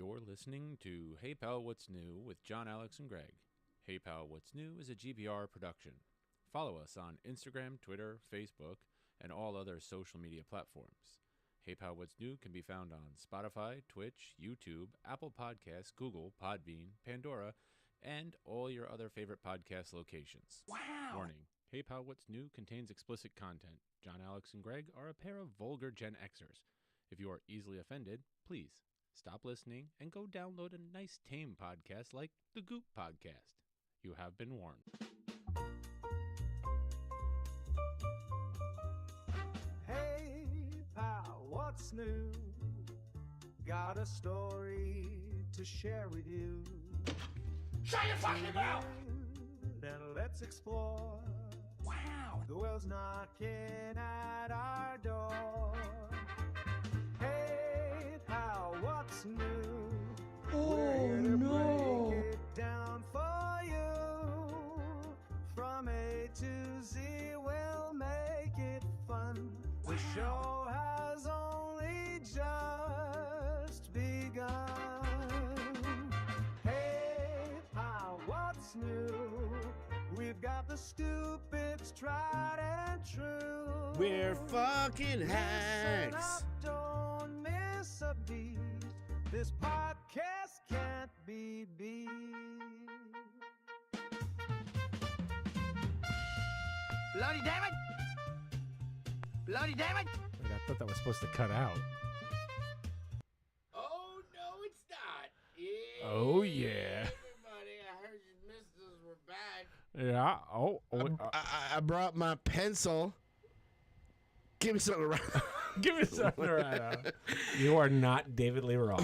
You're listening to Hey Pal, What's New with John, Alex, and Greg. Hey Pal, What's New is a GBR production. Follow us on Instagram, Twitter, Facebook, and all other social media platforms. Hey Pal, What's New can be found on Spotify, Twitch, YouTube, Apple Podcasts, Google, Podbean, Pandora, and all your other favorite podcast locations. Wow! Warning, Hey Pal, What's New contains explicit content. John, Alex, and Greg are a pair of vulgar Gen Xers. If you are easily offended, please stop listening and go download a nice tame podcast like the Goop Podcast. You have been warned. Hey pal, what's new? Got a story to share with you. Shut your fucking mouth! Then let's explore. Wow! The world's knocking at our door. Hey pal, what's new? We're here to break it down for you. From A to Z, we'll make it fun. The show has only just begun. Hey pal, what's new? We've got the stupids tried and true. We're fucking hacks. Listen up, don't miss a beat. This podcast can't be beat. Bloody damn it! Bloody damn it! Wait, I thought that was supposed to cut out. Oh, no, it's not. Yeah. Oh, yeah. Everybody, I heard you misses were back. Yeah. I brought my pencil. Give me something to Give me something right now. You are not David Lee Roth.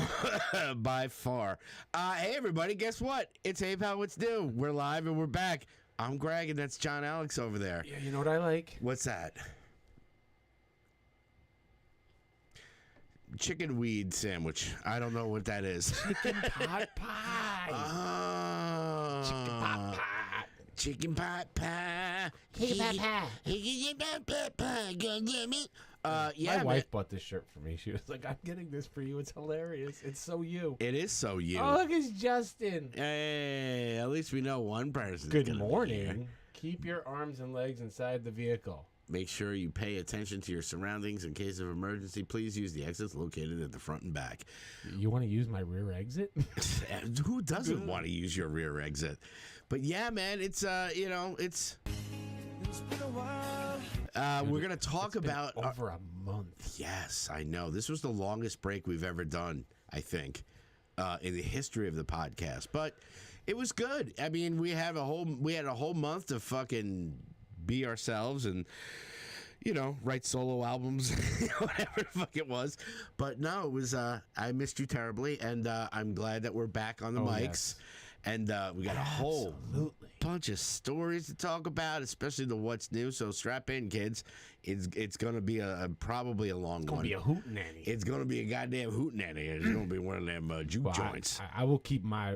write. By far. Hey, everybody, guess what? It's Hey Pal, What's New? We're live and we're back. I'm Greg, and that's John Alex over there. Yeah, you know what I like? What's that? Chicken weed sandwich. I don't know what that is. Pot pie. Oh. Chicken pot pie. Chicken pot pie. Chicken pot pie. Chicken pot pie. Goddamn it. Yeah, My wife man. bought this shirt for me. She was like, I'm getting this for you. It's hilarious. It's so you. It is so you. Oh, look, it's Justin. Hey, at least we know one person. Good morning. Keep your arms and legs inside the vehicle. Make sure you pay attention to your surroundings in case of emergency. Please use the exits located at the front and back. You want to use my rear exit? Who doesn't want to use your rear exit? But yeah, man, it's It's been a while. we're gonna talk about over a month. Yes, I know. This was the longest break we've ever done, I think, in the history of the podcast. But it was good. I mean, we had a whole month to fucking be ourselves and, write solo albums, whatever the fuck it was. But no, it was, I missed you terribly, and I'm glad that we're back on the mics. Yes. And we got a whole Absolutely. bunch of stories to talk about, especially the what's new. So strap in, kids. It's going to be probably a long It's going one. to be a hootenanny. It's going to be a goddamn hootenanny. It's going to be one of them juke Well, joints. I will keep my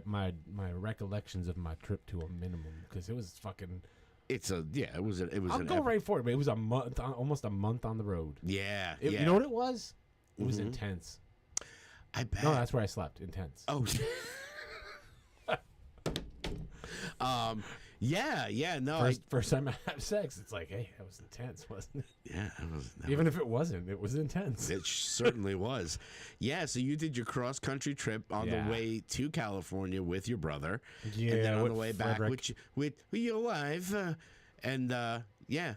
recollections of my trip to a minimum because it was fucking. It was. I'll go right for it, but it was a month, almost a month on the road. Yeah, You know what it was? It was intense. I bet. No, that's where I slept. Intense. Oh. Yeah. No. First time I had sex, it's like, hey, that was intense, wasn't it? Yeah. Even if it wasn't, it was intense. It certainly was. Yeah, so you did your cross-country trip on the Yeah. way to California with your brother. Yeah, And then on with the way back Frederick. with your wife. Yeah.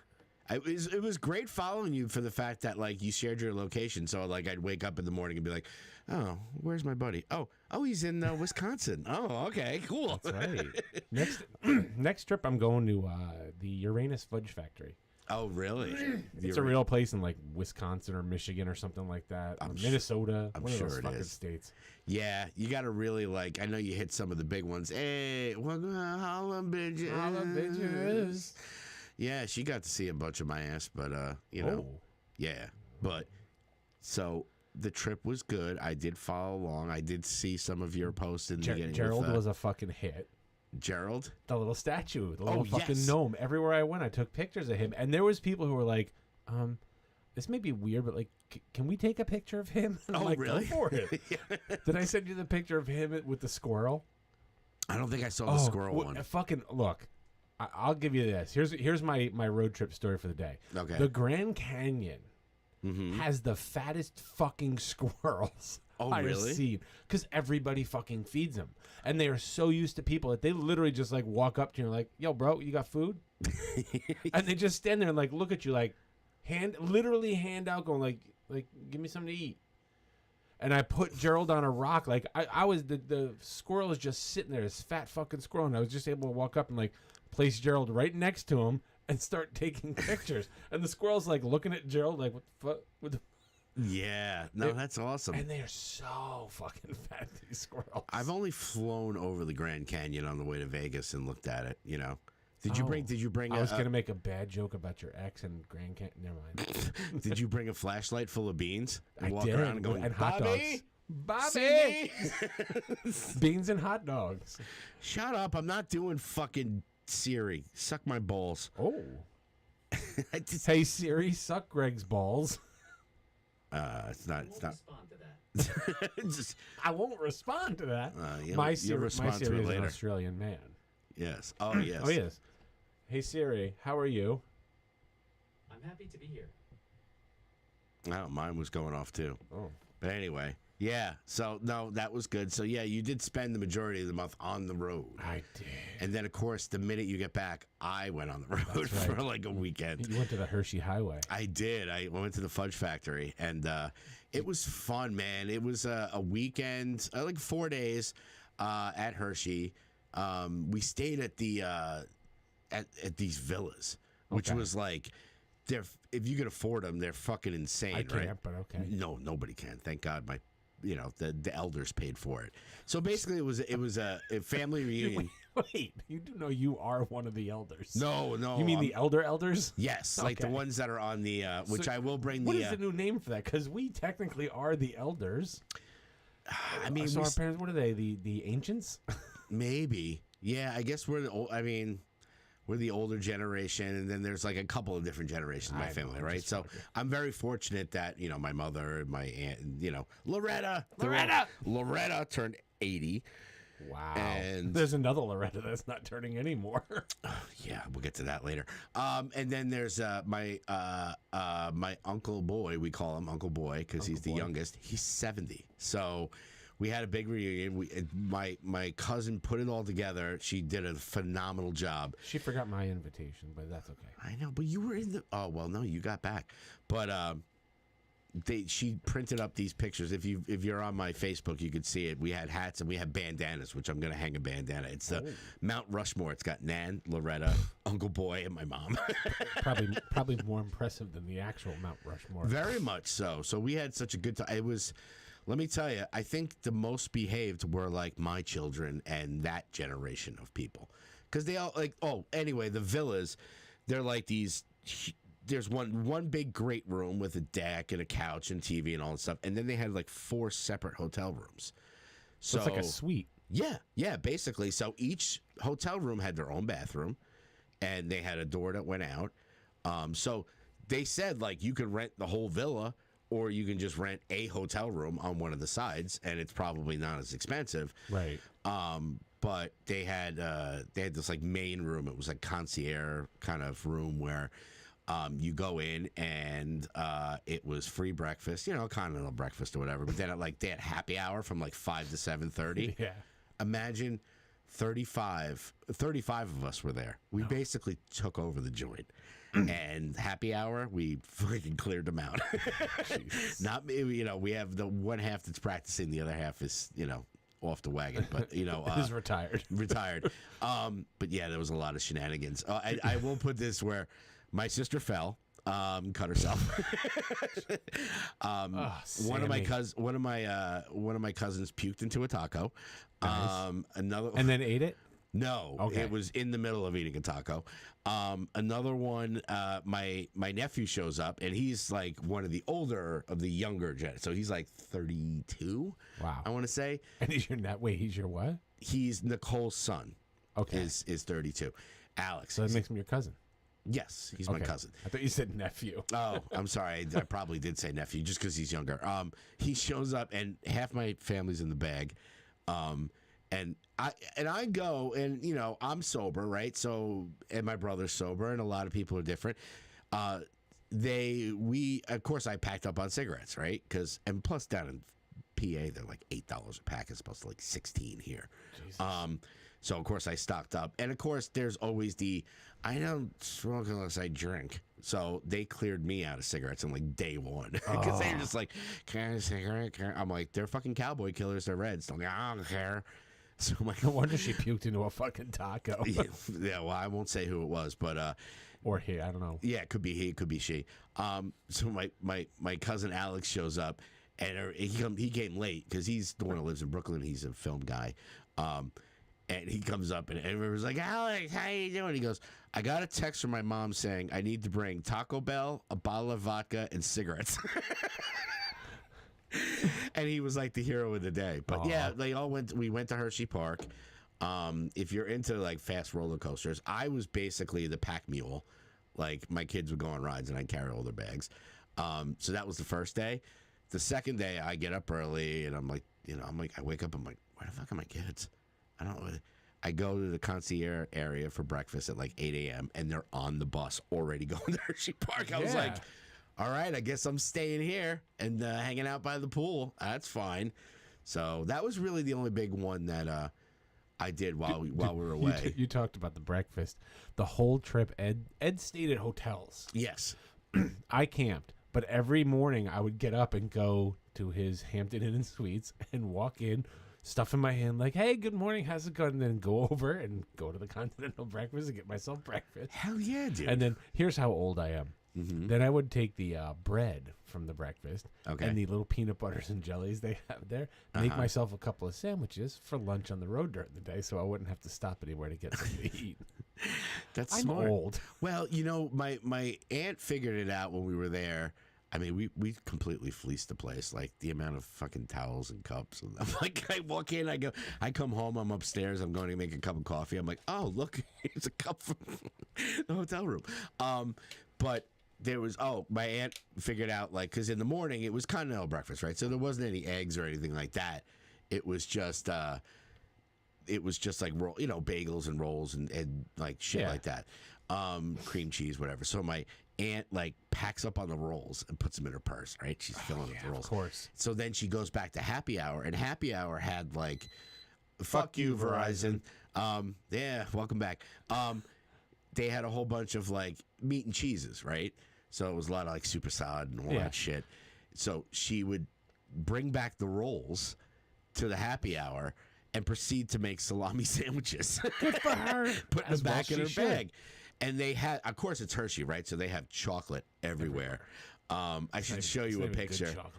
It was great following you for the fact that, like, you shared your location. So, like, I'd wake up in the morning and be like, oh, where's my buddy? Oh, he's in Wisconsin. Oh, okay, cool. That's right. Next trip, I'm going to the Uranus Fudge Factory. Oh, really? It's a real place in like Wisconsin or Michigan or something like that. Or Minnesota. I'm one of sure those it fucking is. states. Yeah, you got to really, like, I know you hit some of the big ones. Hey, welcome to Holla Bitches. Holla, bitches. Yeah, she got to see a bunch of my ass, but, Oh. yeah. But, so, the trip was good. I did follow along. I did see some of your posts in the beginning. Gerald was a fucking hit. Gerald? The little statue, the little fucking yes. gnome. Everywhere I went, I took pictures of him. And there was people who were like, this may be weird, but like, can we take a picture of him? And I'm Oh, like, really? Go for it. Did I send you the picture of him with the squirrel? I don't think I saw the squirrel one. Fucking look. I'll give you this. Here's my road trip story for the day. Okay. The Grand Canyon has the fattest fucking squirrels I've really? seen, because everybody fucking feeds them, and they are so used to people that they literally just like walk up to you and like, "Yo, bro, you got food?" And they just stand there and like look at you like literally hand out, going like give me something to eat. And I put Gerald on a rock. Like I was the squirrel is just sitting there, this fat fucking squirrel, and I was just able to walk up and like place Gerald right next to him and start taking pictures. And the squirrel's like looking at Gerald like, what the fuck? What the? Yeah. No, that's awesome. And they are so fucking fat, these squirrels. I've only flown over the Grand Canyon on the way to Vegas and looked at it. You know. Did you bring? I was gonna make a bad joke about your ex and Grand Canyon. Never mind. Did you bring a flashlight full of beans and I walk did. around and going, And hot Bobby, dogs. see Bobby, me?" beans and hot dogs. Shut up! I'm not doing fucking Siri. Suck my balls. Oh, I just, hey Siri, suck Greg's balls. it's not. It's not. Respond to that. Just, I won't respond to that. you'll Siri, respond my to Siri it is an later. Australian man. Yes. Oh yes. Oh yes. Hey Siri, how are you? I'm happy to be here. Oh, mine was going off too. Oh, But anyway, yeah. So no, that was good. So yeah, you did spend the majority of the month on the road, I did. and then of course the minute you get back, I went on the road That's right. for like a weekend. You went to the Hershey Highway. I did. I went to the Fudge Factory, and it was fun, man. It was a weekend, like 4 days at Hershey. We stayed at the at these villas, which Okay. was like, they're if you could afford them, they're fucking insane. I right? can't, but okay. No, nobody can. Thank God, the elders paid for it. So basically, it was a family reunion. Wait, you do know you are one of the elders. No, You mean the elders? yes, like the Okay. ones that are on the which So I will bring What the. is the new name for that? Because we technically are the elders. I mean, So we our parents, what are they? The ancients? maybe. Yeah, I guess we're the old. I mean, we're the older generation, and then there's like a couple of different generations in my I know, family, I'm right? just So fucking. I'm very fortunate that my mother, my aunt, and Loretta turned 80. Wow. And- there's another Loretta that's not turning anymore. Yeah, we'll get to that later. And then there's my uncle boy. We call him Uncle Boy because he's the Boy. youngest. He's 70. So we had a big reunion. My cousin put it all together. She did a phenomenal job. She forgot my invitation, but that's okay. I know, but you were in the. Oh well, no, you got back. But she printed up these pictures. If you're on my Facebook, you could see it. We had hats and we had bandanas, which I'm gonna hang a bandana. It's the Mount Rushmore. It's got Nan, Loretta, Uncle Boy, and my mom. Probably more impressive than the actual Mount Rushmore. Very much so. So we had such a good time. It was. Let me tell you, I think the most behaved were like my children and that generation of people, because they all like. Oh, anyway, the villas, they're like these. There's one big great room with a deck and a couch and TV and all that stuff, and then they had like 4 separate hotel rooms. So it's like a suite. yeah, basically. So each hotel room had their own bathroom, and they had a door that went out. So they said like you could rent the whole villa, or you can just rent a hotel room on one of the sides, and it's probably not as expensive. Right. But they had this like main room. It was like concierge kind of room where you go in and it was free breakfast, continental breakfast or whatever. But then they had happy hour from like 5 to 7:30. Yeah. Imagine 35 of us were there. We basically took over the joint. And happy hour, we freaking cleared them out. Not we have the one half that's practicing, the other half is off the wagon, but He's retired. retired. But yeah, there was a lot of shenanigans. I will put this where my sister fell, cut herself. One of my cousins puked into a taco. Another And then ate it? no, Okay. it was in the middle of eating a taco. Another one, my nephew shows up, and he's like one of the older of the younger gen. So he's like 32. Wow. I want to say And he's your net. Wait, he's your what? he's Nicole's son. Okay. Is 32. Alex. So that makes him your cousin. Yes, he's my Okay. cousin. I thought you said nephew. Oh, I'm sorry. I probably did say nephew just because he's younger. He shows up and half my family's in the bag. And I go and I'm sober, right? So and my brother's sober, and a lot of people are different. Of course I packed up on cigarettes, right? And plus down in PA they're like $8 a pack as opposed to like 16 here. So of course I stocked up, and of course there's always I don't smoke unless I drink. So they cleared me out of cigarettes on like day one because they're just like, can I have a cigarette? I'm like, they're fucking cowboy killers. They're reds. I'm like, I don't care. So I'm like, No wonder she puked into a fucking taco. yeah, well, I won't say who it was, but Or he, I don't know. yeah, it could be he, it could be she. So my cousin Alex shows up, and he came late because he's the one who lives in Brooklyn. He's a film guy. And he comes up and everyone's like, Alex, how you doing? He goes, I got a text from my mom saying I need to bring Taco Bell, a bottle of vodka, and cigarettes. And he was like the hero of the day. But yeah, we went to Hershey Park. If you're into like fast roller coasters, I was basically the pack mule. Like my kids would go on rides and I'd carry all their bags. So that was the first day. The second day I get up early and I'm like, I wake up, I'm like, where the fuck are my kids? I go to the concierge area for breakfast at like 8 a.m. and they're on the bus already going to Hershey Park. I was like, all right, I guess I'm staying here and hanging out by the pool. That's fine. So that was really the only big one that I did while we were away. You talked about the breakfast. The whole trip, Ed stayed at hotels. Yes. I camped, but every morning I would get up and go to his Hampton Inn and Suites and walk in, stuff in my hand like, hey, good morning, how's it going? And then go over and go to the Continental Breakfast and get myself breakfast. Hell yeah, dude. And then here's how old I am. Mm-hmm. Then I would take the bread from the breakfast Okay. and the little peanut butters and jellies they have there, make myself a couple of sandwiches for lunch on the road during the day so I wouldn't have to stop anywhere to get something to eat. That's I'm smart. old. Well, my aunt figured it out when we were there. I mean, we completely fleeced the place. Like the amount of fucking towels and cups. And I'm like, I walk in, I come home, I'm upstairs, I'm going to make a cup of coffee. I'm like, oh look, here's a cup from the hotel room. But there was my aunt figured out like because in the morning it was continental breakfast, right? So there wasn't any eggs or anything like that. It was just like bagels and rolls and like shit like that, cream cheese, whatever. So my aunt like packs up on the rolls and puts them in her purse, right? She's filling with the rolls. Of course. So then she goes back to happy hour, and happy hour had like, fuck you, Verizon. Yeah, welcome back. They had a whole bunch of like meat and cheeses, right? So it was a lot of like super salad and all that shit. So she would bring back the rolls to the happy hour and proceed to make salami sandwiches. Good for her. Putting As them well back in she her should. bag. And they had, of course, it's Hershey, right? So they have chocolate everywhere. I should show you a It's not even good picture. chocolate.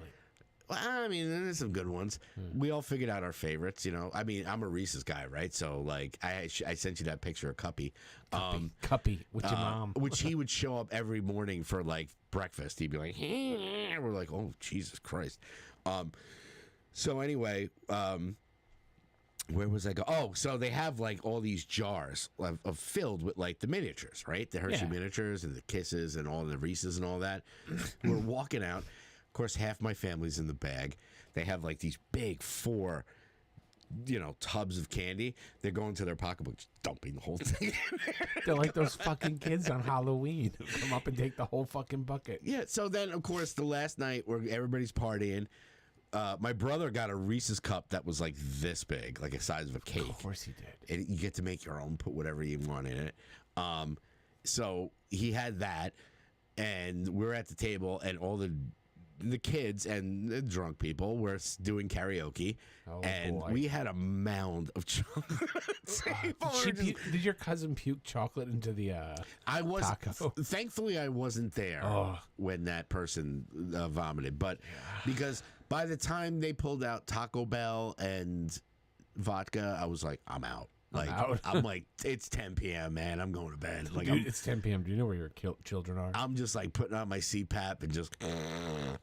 Well, I mean, there's some good ones. We all figured out our favorites, I mean, I'm a Reese's guy, right? So, like, I sent you that picture of Cuppy. Cuppy with your mom. Which he would show up every morning for, like, breakfast. He'd be like, hey. We're like, oh, Jesus Christ. So, anyway, where was I going? Oh, so they have, like, all these jars of filled with, like, the miniatures, right? The Hershey miniatures and the Kisses and all the Reese's and all that. We're walking out. Of course, half my family's in the bag. They have like these big 4, tubs of candy. They're going to their pocketbook, just dumping the whole thing. They're like those fucking kids on Halloween who come up and take the whole fucking bucket. Yeah. So then, of course, the last night where everybody's partying, my brother got a Reese's cup that was like this big, like the size of a cake. Of course he did. And you get to make your own, put whatever you want in it. So he had that, and we're at the table, and all the kids and the drunk people were doing karaoke, and boy. we had a mound of chocolate. Did your cousin puke chocolate into the I was taco? thankfully I wasn't there when that person vomited, but because by the time they pulled out Taco Bell and vodka, I was like, I'm out. Like out. I'm like, it's 10 p.m. man, I'm going to bed. Like Dude, it's 10 p.m. Do you know where your children are? I'm just like putting on my CPAP and just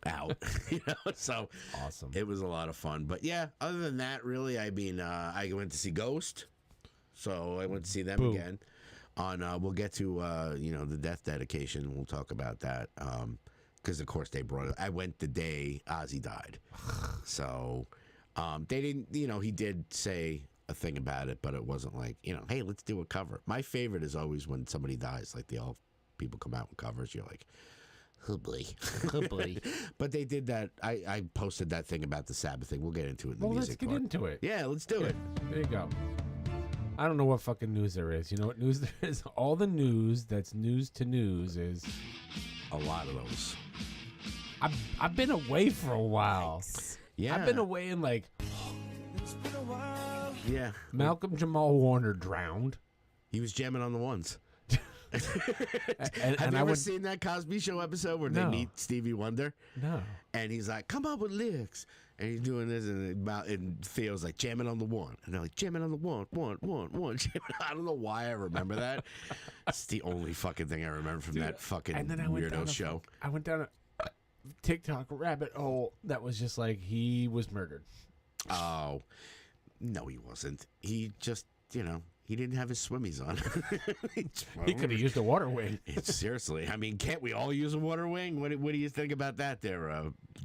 out, So Awesome. it was a lot of fun. But yeah, other than that, really, I mean, I went to see Ghost, so I went to see them Boo. again. On we'll get to the death dedication. We'll talk about that because of course they brought it. I went the day Ozzy died, so they didn't. He did say a thing about it, but it wasn't like hey, let's do a cover. My favorite is always when somebody dies, like all people come out with covers. You're like, oh boy, oh boy. But they did that. I posted that thing about the Sabbath thing. We'll get into it in the Well, let's music get part. into it. Yeah, let's do it. There you go. I don't know what fucking news there is. You know what news there is? All the news that's news to news is A lot of those. I've been away for a while. Yeah, I've been away in like Yeah, Malcolm Jamal Warner drowned. he was jamming on the ones. And Have you I ever went seen that Cosby Show episode where No. they meet Stevie Wonder? no. And he's like, come up with lyrics. And he's doing this, and Theo's like, jamming on the one. And they're like, jamming on the one. I don't know why I remember that. It's the only fucking thing I remember from that fucking And then I went down weirdo show. I went down a TikTok rabbit hole that was just like he was murdered. Oh, no, he wasn't. He just, he didn't have his swimmies on. He could have used a water wing. Seriously. I mean, can't we all use a water wing? What do you think about that there,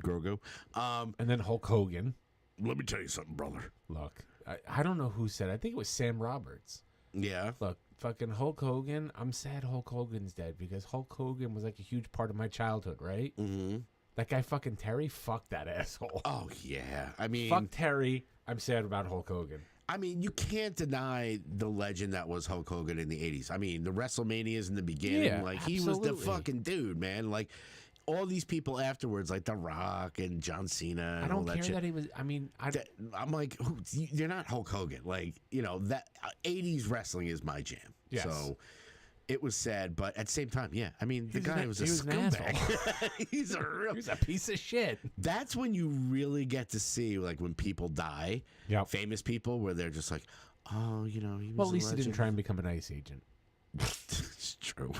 Grogu? And then Hulk Hogan. Let me tell you something, brother. Look, I don't know who said. I think it was Sam Roberts. Yeah. Look, fucking Hulk Hogan. I'm sad Hulk Hogan's dead because Hulk Hogan was like a huge part of my childhood, right? Mm-hmm. That guy fucking Terry, fuck that asshole. Oh, yeah. I mean, Fuck Terry. I'm sad about Hulk Hogan. I mean, you can't deny the legend that was Hulk Hogan in the 80s. I mean, the WrestleManias in the beginning, Yeah, he was the absolutely. fucking dude, man. Like, all these people afterwards, like The Rock and John Cena and I all don't that care shit. that he was. I mean, I'm like, you're not Hulk Hogan. Like, that 80s wrestling is my jam. Yes. So it was sad, but at the same time, yeah. I mean, the He was guy an- was a he was an scumbag. He's a real. he was a piece of shit. That's when you really get to see, like, when people die, Yep. famous people, where they're just like, oh, he was Well, at a least he didn't legend. try and become an ICE agent. It's true.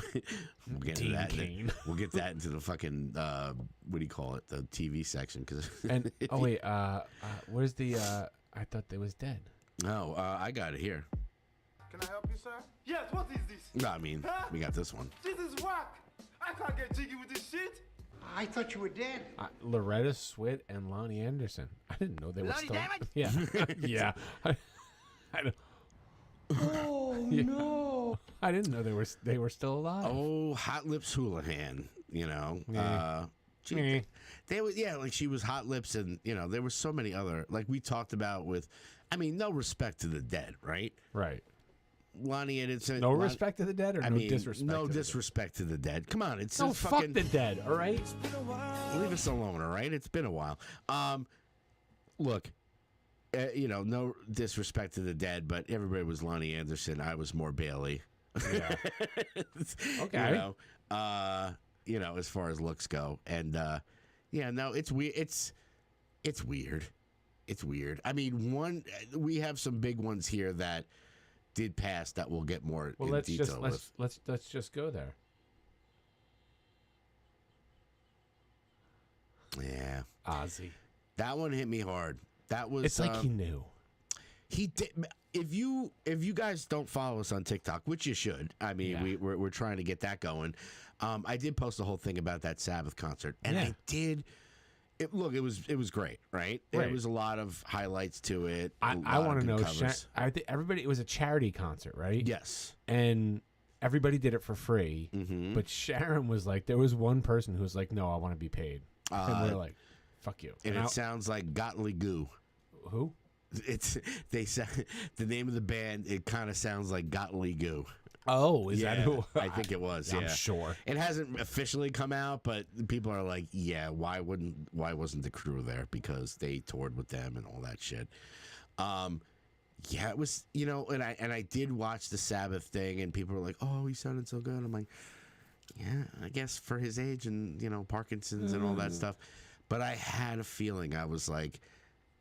We'll get Dean into that. Cain. We'll get that into the fucking what do you call it? The TV section. Cause And oh wait, where's the? I thought they was dead. no, I got it here. Can I help you, sir? Yes, what is this? No, I mean, we got this one. This is whack. I can't get jiggy with this shit. I thought you were dead. Loretta Swit and Lonnie Anderson. I didn't know they were Lonnie, still. damn it! Yeah, yeah. I don't. Oh no! I didn't know they were still alive. Oh, Hot Lips Houlihan. Yeah. Gee, Meh. they was like she was Hot Lips, and there were so many other like we talked about with. I mean, no respect to the dead, right? Right. Lonnie Anderson. No respect to the dead, or I no mean, disrespect. no to the dead? disrespect to the dead. Come on, it's No, just fuck fucking. the dead. All right. Leave us alone, all right? It's been a while. Look, no disrespect to the dead, but everybody was Lonnie Anderson. I was more Bailey. Yeah. Okay. As far as looks go, and no, it's weird. It's weird. It's weird. I mean, we have some big ones here that did pass that we'll get more Well, in let's detail just with. let's just go there. Yeah, Ozzy. that one hit me hard. That was. It's like he knew. He did. If you guys don't follow us on TikTok, which you should, I mean, Yeah. we're trying to get that going. I did post the whole thing about that Sabbath concert, and Yeah. I did. It was great, right? Right. There was a lot of highlights to it. I want to know. I think everybody. It was a charity concert, right? Yes. And everybody did it for free. Mm-hmm. But Sharon was like, there was one person who was like, "No, I want to be paid," and we're like, "Fuck you." And And it sounds like Gottlieb Goo. who? They said the name of the band. It kind of sounds like Gottlieb Goo. Oh, is Yeah, that who? I think it was. I'm Yeah, sure. It hasn't officially come out, but people are like, "Yeah, why wasn't the crew there? Because they toured with them and all that shit." Yeah, it was, and I did watch the Sabbath thing, and people were like, "Oh, he sounded so good." I'm like, "Yeah, I guess for his age and Parkinson's and all that stuff." But I had a feeling. I was like,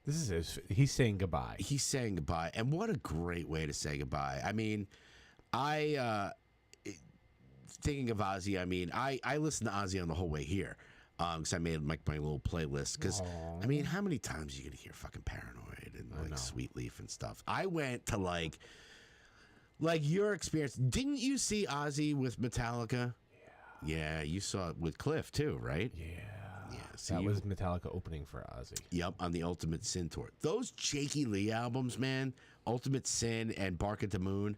This is he's saying goodbye. he's saying goodbye, and what a great way to say goodbye. I mean, thinking of Ozzy, I mean, I listened to Ozzy on the whole way here, because I made like my little playlist. Because I mean, how many times are you gonna hear fucking Paranoid and like know. Sweet Leaf and stuff? I went to like like your experience. Didn't you see Ozzy with Metallica? Yeah, you saw it with Cliff too, right? Yeah. Yeah, see, That you- was Metallica opening for Ozzy. Yep, on the Ultimate Sin tour. Those Jakey Lee albums, man, Ultimate Sin and Bark at the Moon,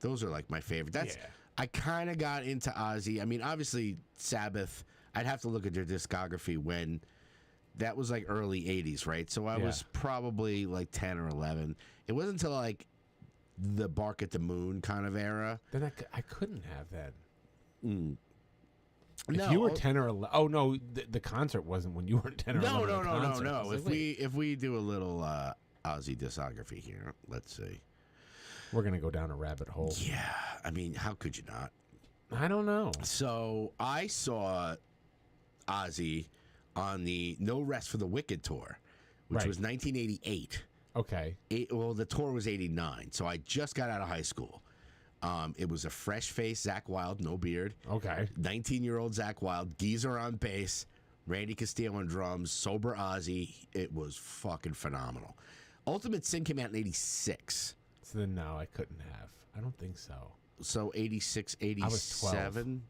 those are like my favorite. That's Yeah. I kind of got into Ozzy. I mean, obviously Sabbath. I'd have to look at their discography when that was like early '80s, right? So I Yeah. was probably like 10 or 11. It wasn't until like the Bark at the Moon kind of era. Then I couldn't have that. If No, you were 10 or 11. Oh, no, the concert wasn't when you were 10 or 11. No. the concert. I was If like, wait, if we do a little Ozzy discography here, let's see. we're going to go down a rabbit hole. Yeah, I mean, how could you not? I don't know. So I saw Ozzy on the No Rest for the Wicked tour, which Right. was 1988. Okay. Well, the tour was 89, so I just got out of high school. It was a fresh-faced Zach Wilde, no beard. Okay. 19-year-old Zach Wilde, Geezer on bass, Randy Castillo on drums, sober Ozzy. It was fucking phenomenal. Ultimate Sin came out in 86. So then, no, I couldn't have. I don't think so. So 86, I was 12. 87.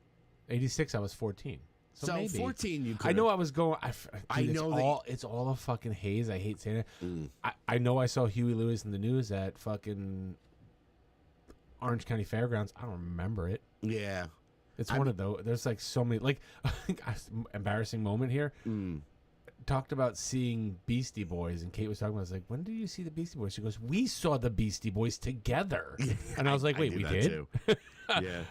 86, I was 14. So, So maybe. 14 you could I know I was going. I Dude, know it's all a fucking haze. I hate saying it. I know I saw Huey Lewis in the news at fucking Orange County Fairgrounds. I don't remember it. Yeah. It's one of those. There's like so many. Like, embarrassing moment here. Talked about seeing Beastie Boys, and Kate was talking about. I was like, "When did you see the Beastie Boys?" She goes, "We saw the Beastie Boys together." And I was like, "Wait, we that did?" too. Yeah.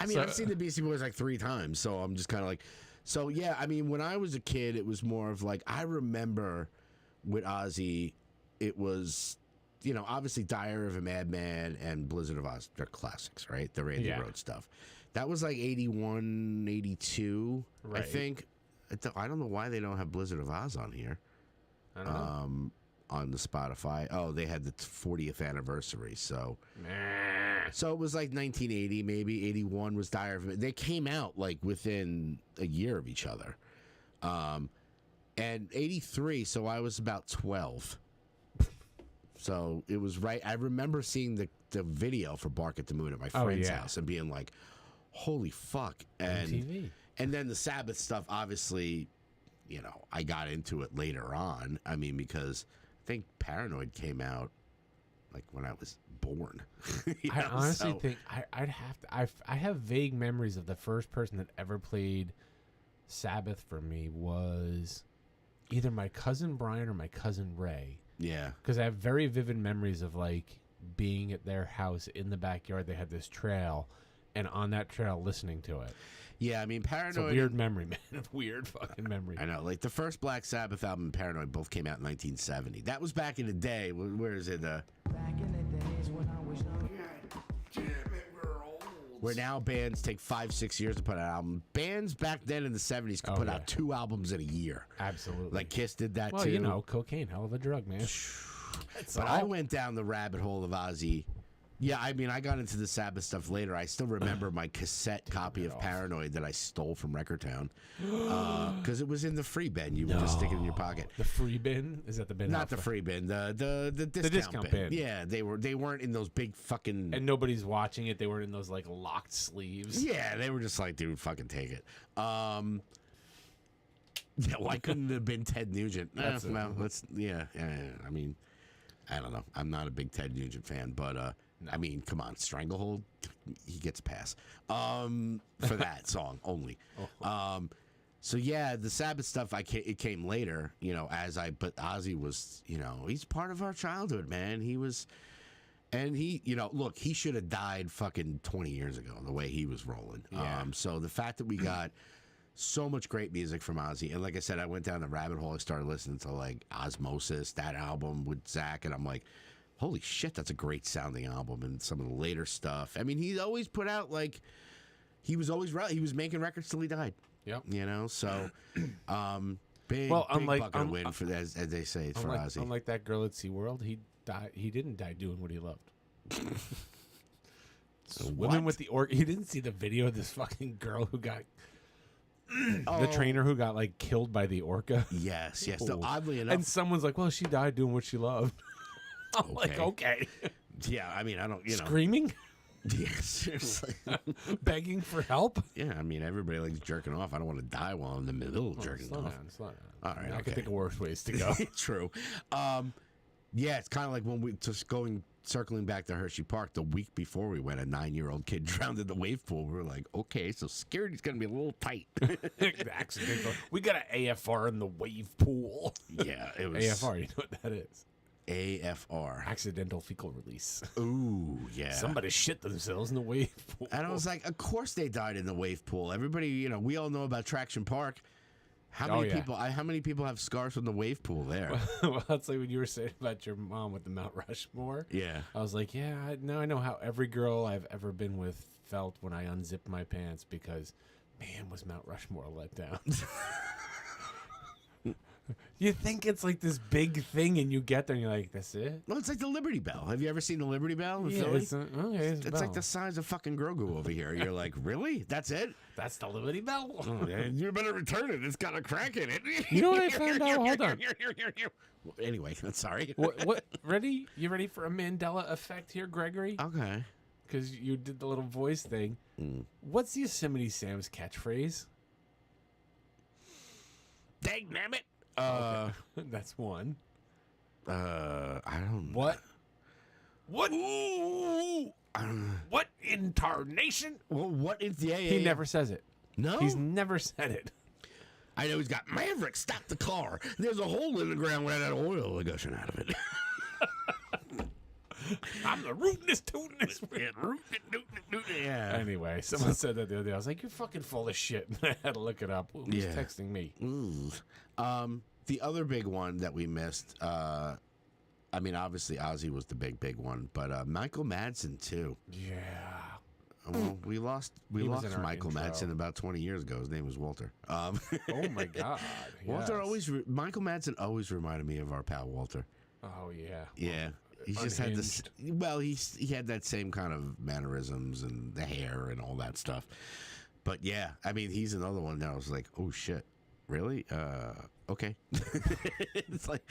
I mean, So- I've seen the Beastie Boys like 3 times, so I'm just kind of like, so yeah. I mean, when I was a kid, it was more of like I remember with Ozzy, it was, you know, obviously Diary of a Madman and Blizzard of Oz. They're classics, right? The Randy Yeah. Rhoads stuff. That was like 81, 82, I Right. think. I don't know why they don't have Blizzard of Oz on here. I don't know. On the Spotify. Oh, they had the 40th anniversary, so so it was like 1980, maybe 81 was Dire of. They came out like within a year of each other, and 83. So I was about 12. So it was right. I remember seeing the video for Bark at the Moon at my friend's yeah. house and being like, "Holy fuck!" And MTV. and then the Sabbath stuff, obviously, you know, I got into it later on. I mean, because I think Paranoid came out like when I was born. You I know, honestly so- think I'd have to. I have vague memories of the first person that ever played Sabbath for me was either my cousin Brian or my cousin Ray. Yeah. Because I have very vivid memories of like being at their house in the backyard. They had this trail, and on that trail listening to it. Yeah, I mean, It's a Paranoid. weird memory, man. A weird fucking memory. I know, like the first Black Sabbath album and Paranoid both came out in 1970. That was back in the day. Where is it? Where now bands take 5-6 years to put out an album. Bands back then in the 70s could Oh, put yeah. out 2 albums in a year. Absolutely. Like Kiss did that well, too. you know, cocaine, hell of a drug, man. But I went down the rabbit hole of Ozzy. Yeah, I mean, I got into the Sabbath stuff later. I still remember my cassette copy of Paranoid that I stole from Recordtown because it was in the free bin. You would just stick it in your pocket. The free bin? Is that the bin? Not out the front? free bin, the discount, discount bin. Yeah, they weren't in those big fucking. And nobody's watching it. They were in those like locked sleeves. Yeah, they were just like, dude, fucking take it. Yeah, why couldn't it have been Ted Nugent? That's it. Well, let's. Yeah, I mean, I don't know. I'm not a big Ted Nugent fan, but I mean, come on, Stranglehold, he gets a pass for that song only. So yeah, the Sabbath stuff, it came later, you know. But Ozzy was, you know, he's part of our childhood, man. He was, and he, you know, look, he should have died fucking 20 years ago the way he was rolling. Yeah. So the fact that we got so much great music from Ozzy, and like I said, I went down the rabbit hole. I started listening to like Osmosis, that album with Zach, and I'm like, holy shit, that's a great sounding album. And some of the later stuff. I mean, he's always put out like he was making records till he died. Yep. You know, so big, Well, big unlike- bucket of win for as they say for Ozzy. Unlike that girl at SeaWorld, he died. He didn't die doing what he loved. Women with the orca. You didn't see the video of this fucking girl who got the trainer who got like killed by the orca. Yes. So Ooh. oddly enough, And someone's like, "Well, she died doing what she loved." I'm like, okay, yeah. I mean, I don't, you know. screaming. Yeah, seriously. Begging for help? Yeah, I mean, everybody likes jerking off. I don't want to die while I'm in the middle of jerking Slow off. down, slow down. All right, I okay. can think of worse ways to go. True. Yeah, it's kind of like when we just circling back to Hershey Park the week before we went, a 9-year-old kid drowned in the wave pool. We were like, okay, so security's going to be a little tight. Accidental. We got an AFR in the wave pool. Yeah, it was AFR, you know what that is? AFR. Accidental fecal release. Ooh, yeah. Somebody shit themselves in the wave pool. And I was like, of course they died in the wave pool. Everybody, we all know about Traction Park. How Oh, many yeah. people? How many people have scars from the wave pool there? Well, that's like when you were saying about your mom with the Mount Rushmore. Yeah. I was like, yeah, now I know how every girl I've ever been with felt when I unzipped my pants because, man, was Mount Rushmore let down. You think it's like this big thing, and you get there, and you're like, that's it? Well, it's like the Liberty Bell. Have you ever seen the Liberty Bell in Yeah, Philly? it's It's like the bell. size of fucking Grogu over here. You're like, really? That's it? That's the Liberty Bell. Oh, yeah, you better return it. It's got a crack in it. You know what I found out? Hold on. Anyway, I'm sorry. What? Ready? You ready for a Mandela effect here, Gregory? Okay. Because you did the little voice thing. What's the Yosemite Sam's catchphrase? Dang damn it. That's one. I don't. What? What? Ooh. What in tarnation? Well, what is the? He never says it. No. He's never said it. I know he's got Maverick. Stop the car. There's a hole in the ground where that oil is gushing out of it. I'm the rootinest, tootinest. Yeah. Anyway, someone said that the other day. I was like, "You're fucking full of shit." And I had to look it up. Who's Yeah. texting me? The other big one that we missed. I mean, obviously Ozzy was the big one, but Michael Madsen too. Yeah. Well, we lost He was in our Michael intro. Madsen about 20 years ago. His name was Walter. Oh my god. Walter yes. Michael Madsen always reminded me of our pal Walter. Oh yeah. Yeah. He's just had this. Well, he had that same kind of mannerisms and the hair and all that stuff. But yeah, I mean, he's another one that I was like, oh shit, really? Okay. It's like,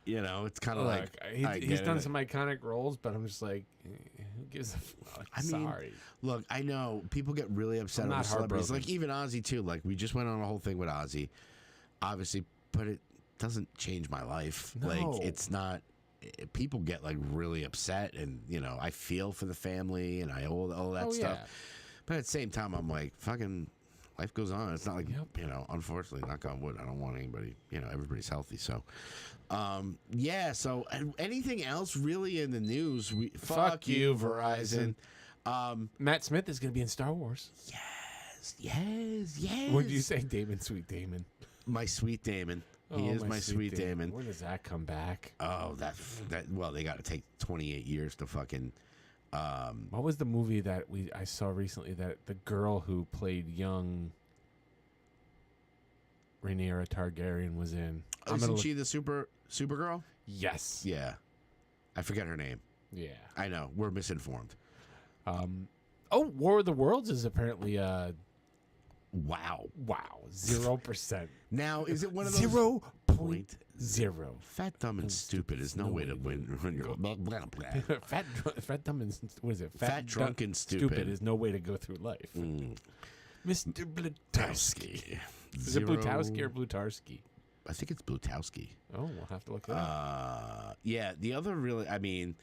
it's kind of like he's done some iconic roles, but I'm just like, who gives a fuck? I mean, Sorry. Look, I know people get really upset I'm over not celebrities, like heartbroken. even Ozzy too. Like we just went on a whole thing with Ozzy, obviously, but it doesn't change my life. No. Like it's not. People get like really upset, and I feel for the family, and I all that stuff. Yeah. But at the same time, I'm like, fucking, life goes on. It's not like Yep. unfortunately, knock on wood, I don't want anybody. Everybody's healthy, so. Yeah. So anything else really in the news? Fuck you, Verizon. Matt Smith is going to be in Star Wars. Yes. What did you say, Damon? Sweet Damon. My sweet Damon. He is my sweet Damon. When does that come back? Oh, that. Well, they got to take 28 years to fucking. What was the movie that I saw recently that the girl who played young Rhaenyra Targaryen was in? Isn't she the Supergirl? Yes. Yeah. I forget her name. Yeah. I know. We're misinformed. War of the Worlds is apparently Wow. 0%. Now, is it one of those 0.0. Fat, dumb, and stupid is no way to win. Blah, blah, blah. Fat, dumb, and what is it? Fat, drunk, and stupid. is no way to go through life. Mr. Blutowski. Is it Blutowski or Blutarski? I think it's Blutowski. Oh, we'll have to look it up. Yeah, the other really, I mean,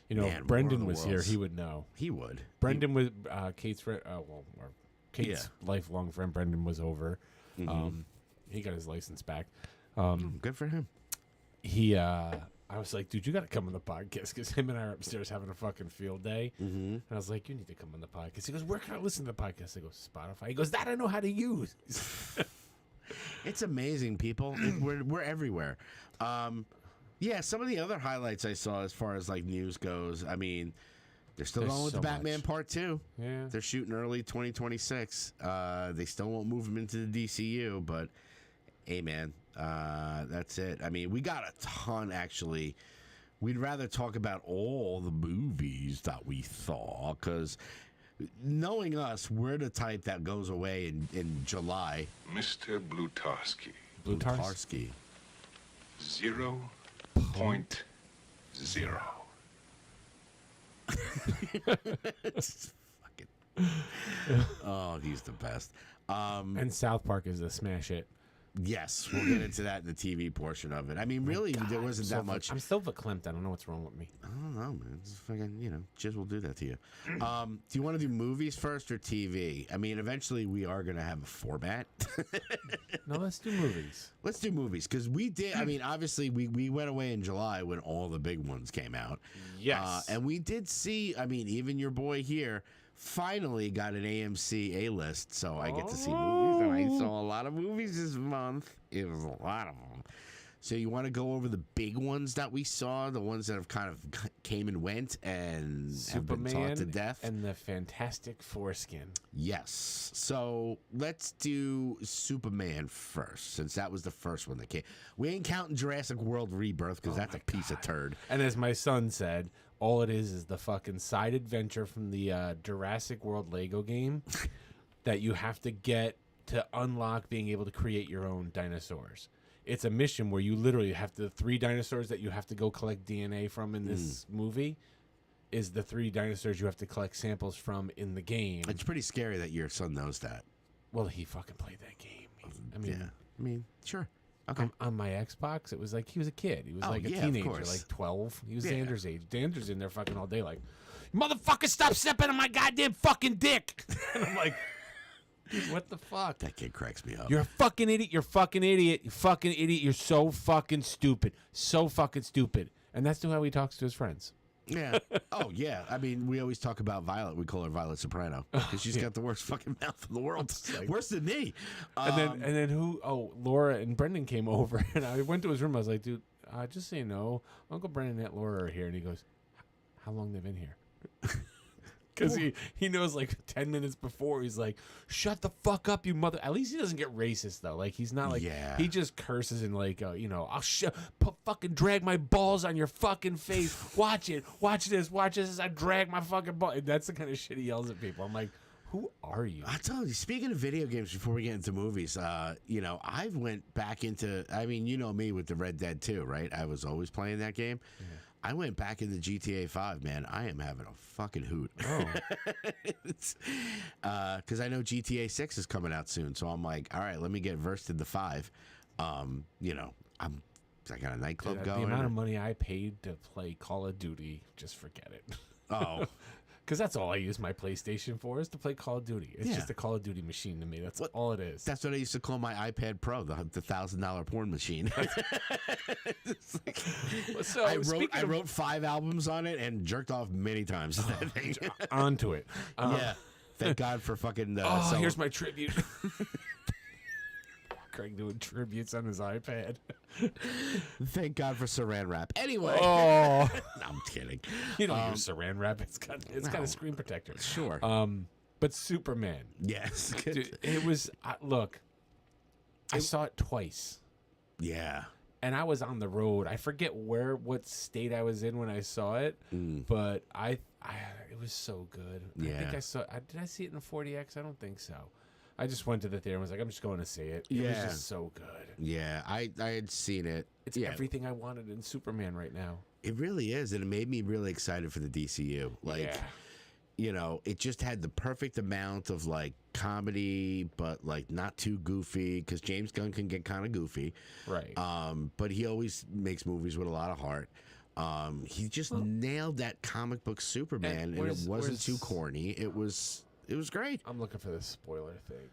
man, War of Brendan the was here. Worlds. He would know. He would. Brendan was Kate's friend. Kate's lifelong friend. Brendan was over. He got his license back. Good for him. I was like, dude, you got to come on the podcast because him and I are upstairs having a fucking field day. And I was like, you need to come on the podcast. He goes, where can I listen to the podcast? I go, Spotify. He goes, that I know how to use. It's amazing, people. We're everywhere. Yeah, some of the other highlights I saw as far as like news goes. I mean, they're still There's going with so the Batman much. Part 2. Yeah. They're shooting early 2026. They still won't move him into the DCU, but hey, man, that's it. I mean, we got a ton actually. We'd rather talk about all the movies that we saw because knowing us, we're the type that goes away in July. Mr. Blutarsky. Blutarsky. 0.0. best. And South Park is a smash hit. Yes, we'll get into that in the TV portion of it. I mean, really, there wasn't that much. I'm still verklempt. I don't know what's wrong with me. I don't know, man. It's fucking, Jizz will do that to you. Do you want to do movies first or TV? I mean, eventually we are going to have a format. No, let's do movies. Let's do movies because we did. I mean, obviously we went away in July when all the big ones came out. Yes. And we did see. I mean, even your boy here finally got an AMC A-list, so I get to see movies, and I saw a lot of movies this month. It was a lot of them. So you want to go over the big ones that we saw, the ones that have kind of came and went and have been taught to death? And the Fantastic Foreskin. Yes. So let's do Superman first, since that was the first one that came. We ain't counting Jurassic World Rebirth because that's a piece of turd. And as my son said, all it is the fucking side adventure from the Jurassic World Lego game that you have to get to unlock being able to create your own dinosaurs. It's a mission where you literally have the 3 dinosaurs that you have to go collect DNA from in this movie is the 3 dinosaurs you have to collect samples from in the game. It's pretty scary that your son knows that. Well, he fucking played that game. I mean, sure. Okay. On my Xbox, it was like he was a kid. He was like a of teenager, course. like 12. He was Yeah. Xander's age. Xander's in there fucking all day like, motherfucker, stop stepping on my goddamn fucking dick. And I'm like, dude, what the fuck? That kid cracks me up. You're a fucking idiot. You're a fucking idiot. You fucking idiot. You're so fucking stupid. So fucking stupid. And that's how he talks to his friends. Yeah. Oh, yeah. I mean, we always talk about Violet. We call her Violet Soprano because she's got the worst fucking mouth in the world. Worse than me. And then who? Oh, Laura and Brendan came over, and I went to his room. I was like, dude, just so you know, Uncle Brendan and Aunt Laura are here. And he goes, how long they been here? Because he knows like 10 minutes before he's like, shut the fuck up, you mother. At least he doesn't get racist though. Like he's not like he just curses and like I'll fucking drag my balls on your fucking face. Watch it. Watch this as I drag my fucking ball. And that's the kind of shit he yells at people. I'm like, who are you? I tell you, speaking of video games, before we get into movies, I went back into. I mean, you know me with the Red Dead 2, right? I was always playing that game. Yeah. I went back into GTA 5, man. I am having a fucking hoot. Oh. Because I know GTA 6 is coming out soon. So I'm like, all right, let me get versed in the 5. I got a nightclub going. The amount of money I paid to play Call of Duty, just forget it. Oh. Because that's all I use my PlayStation for is to play Call of Duty. It's just a Call of Duty machine to me. That's all it is. That's what I used to call my iPad Pro, the $1,000 porn machine. So I wrote 5 albums on it and jerked off many times. Onto it. Yeah. Thank God for fucking. Here's my tribute. Craig doing tributes on his iPad. Thank God for Saran Wrap. Anyway. Oh, no, I'm kidding. You don't use Saran Wrap. It's got a screen protector. Sure. But Superman. Yes. Dude, it was. Look, I saw it twice. Yeah. And I was on the road. I forget what state I was in when I saw it, but it was so good. Yeah. I think I saw. Did I see it in 40X? I don't think so. I just went to the theater and was like, I'm just going to see it. It was just so good. Yeah, I had seen it. It's everything I wanted in Superman right now. It really is, and it made me really excited for the DCU. Like, it just had the perfect amount of like comedy, but like not too goofy, because James Gunn can get kind of goofy. Right. But he always makes movies with a lot of heart. He just nailed that comic book Superman, and it wasn't too corny. It was great. I'm looking for this spoiler thing.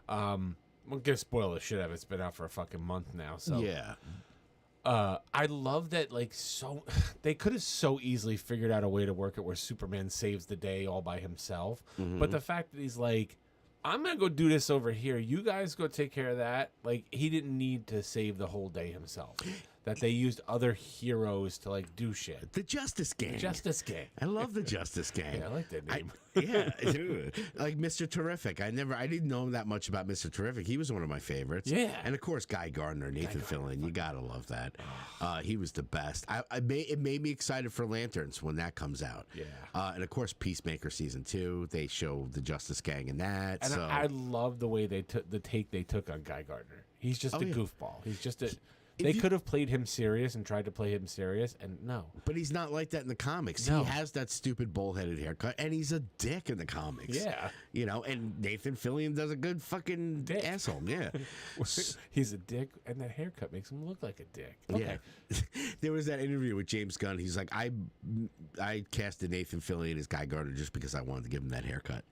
I'm gonna spoil the shit out of it. It's been out for a fucking month now. So yeah. I love that. Like, so they could have so easily figured out a way to work it where Superman saves the day all by himself. But the fact that he's like, I'm gonna go do this over here. You guys go take care of that. Like, he didn't need to save the whole day himself. That they used other heroes to like do shit. The Justice Gang. Justice Gang. I love the Justice Gang. Yeah, I like that name. Like Mr. Terrific. I didn't know that much about Mr. Terrific. He was one of my favorites. Yeah. And of course, Guy Gardner, Nathan Fillion. You gotta love that. He was the best. It made me excited for Lanterns when that comes out. Yeah. And of course, Peacemaker season 2. They show the Justice Gang in that. And I love the way they took the take they took on Guy Gardner. He's just a goofball. He's just They could have played him serious and tried to play him serious, and no. But he's not like that in the comics. No. He has that stupid bull-headed haircut, and he's a dick in the comics. Yeah. You know, and Nathan Fillion does a good fucking Dick. asshole. Yeah. He's a dick, and that haircut makes him look like a dick. Okay. Yeah. There was that interview with James Gunn. He's like, I casted Nathan Fillion as Guy Gardner just because I wanted to give him that haircut.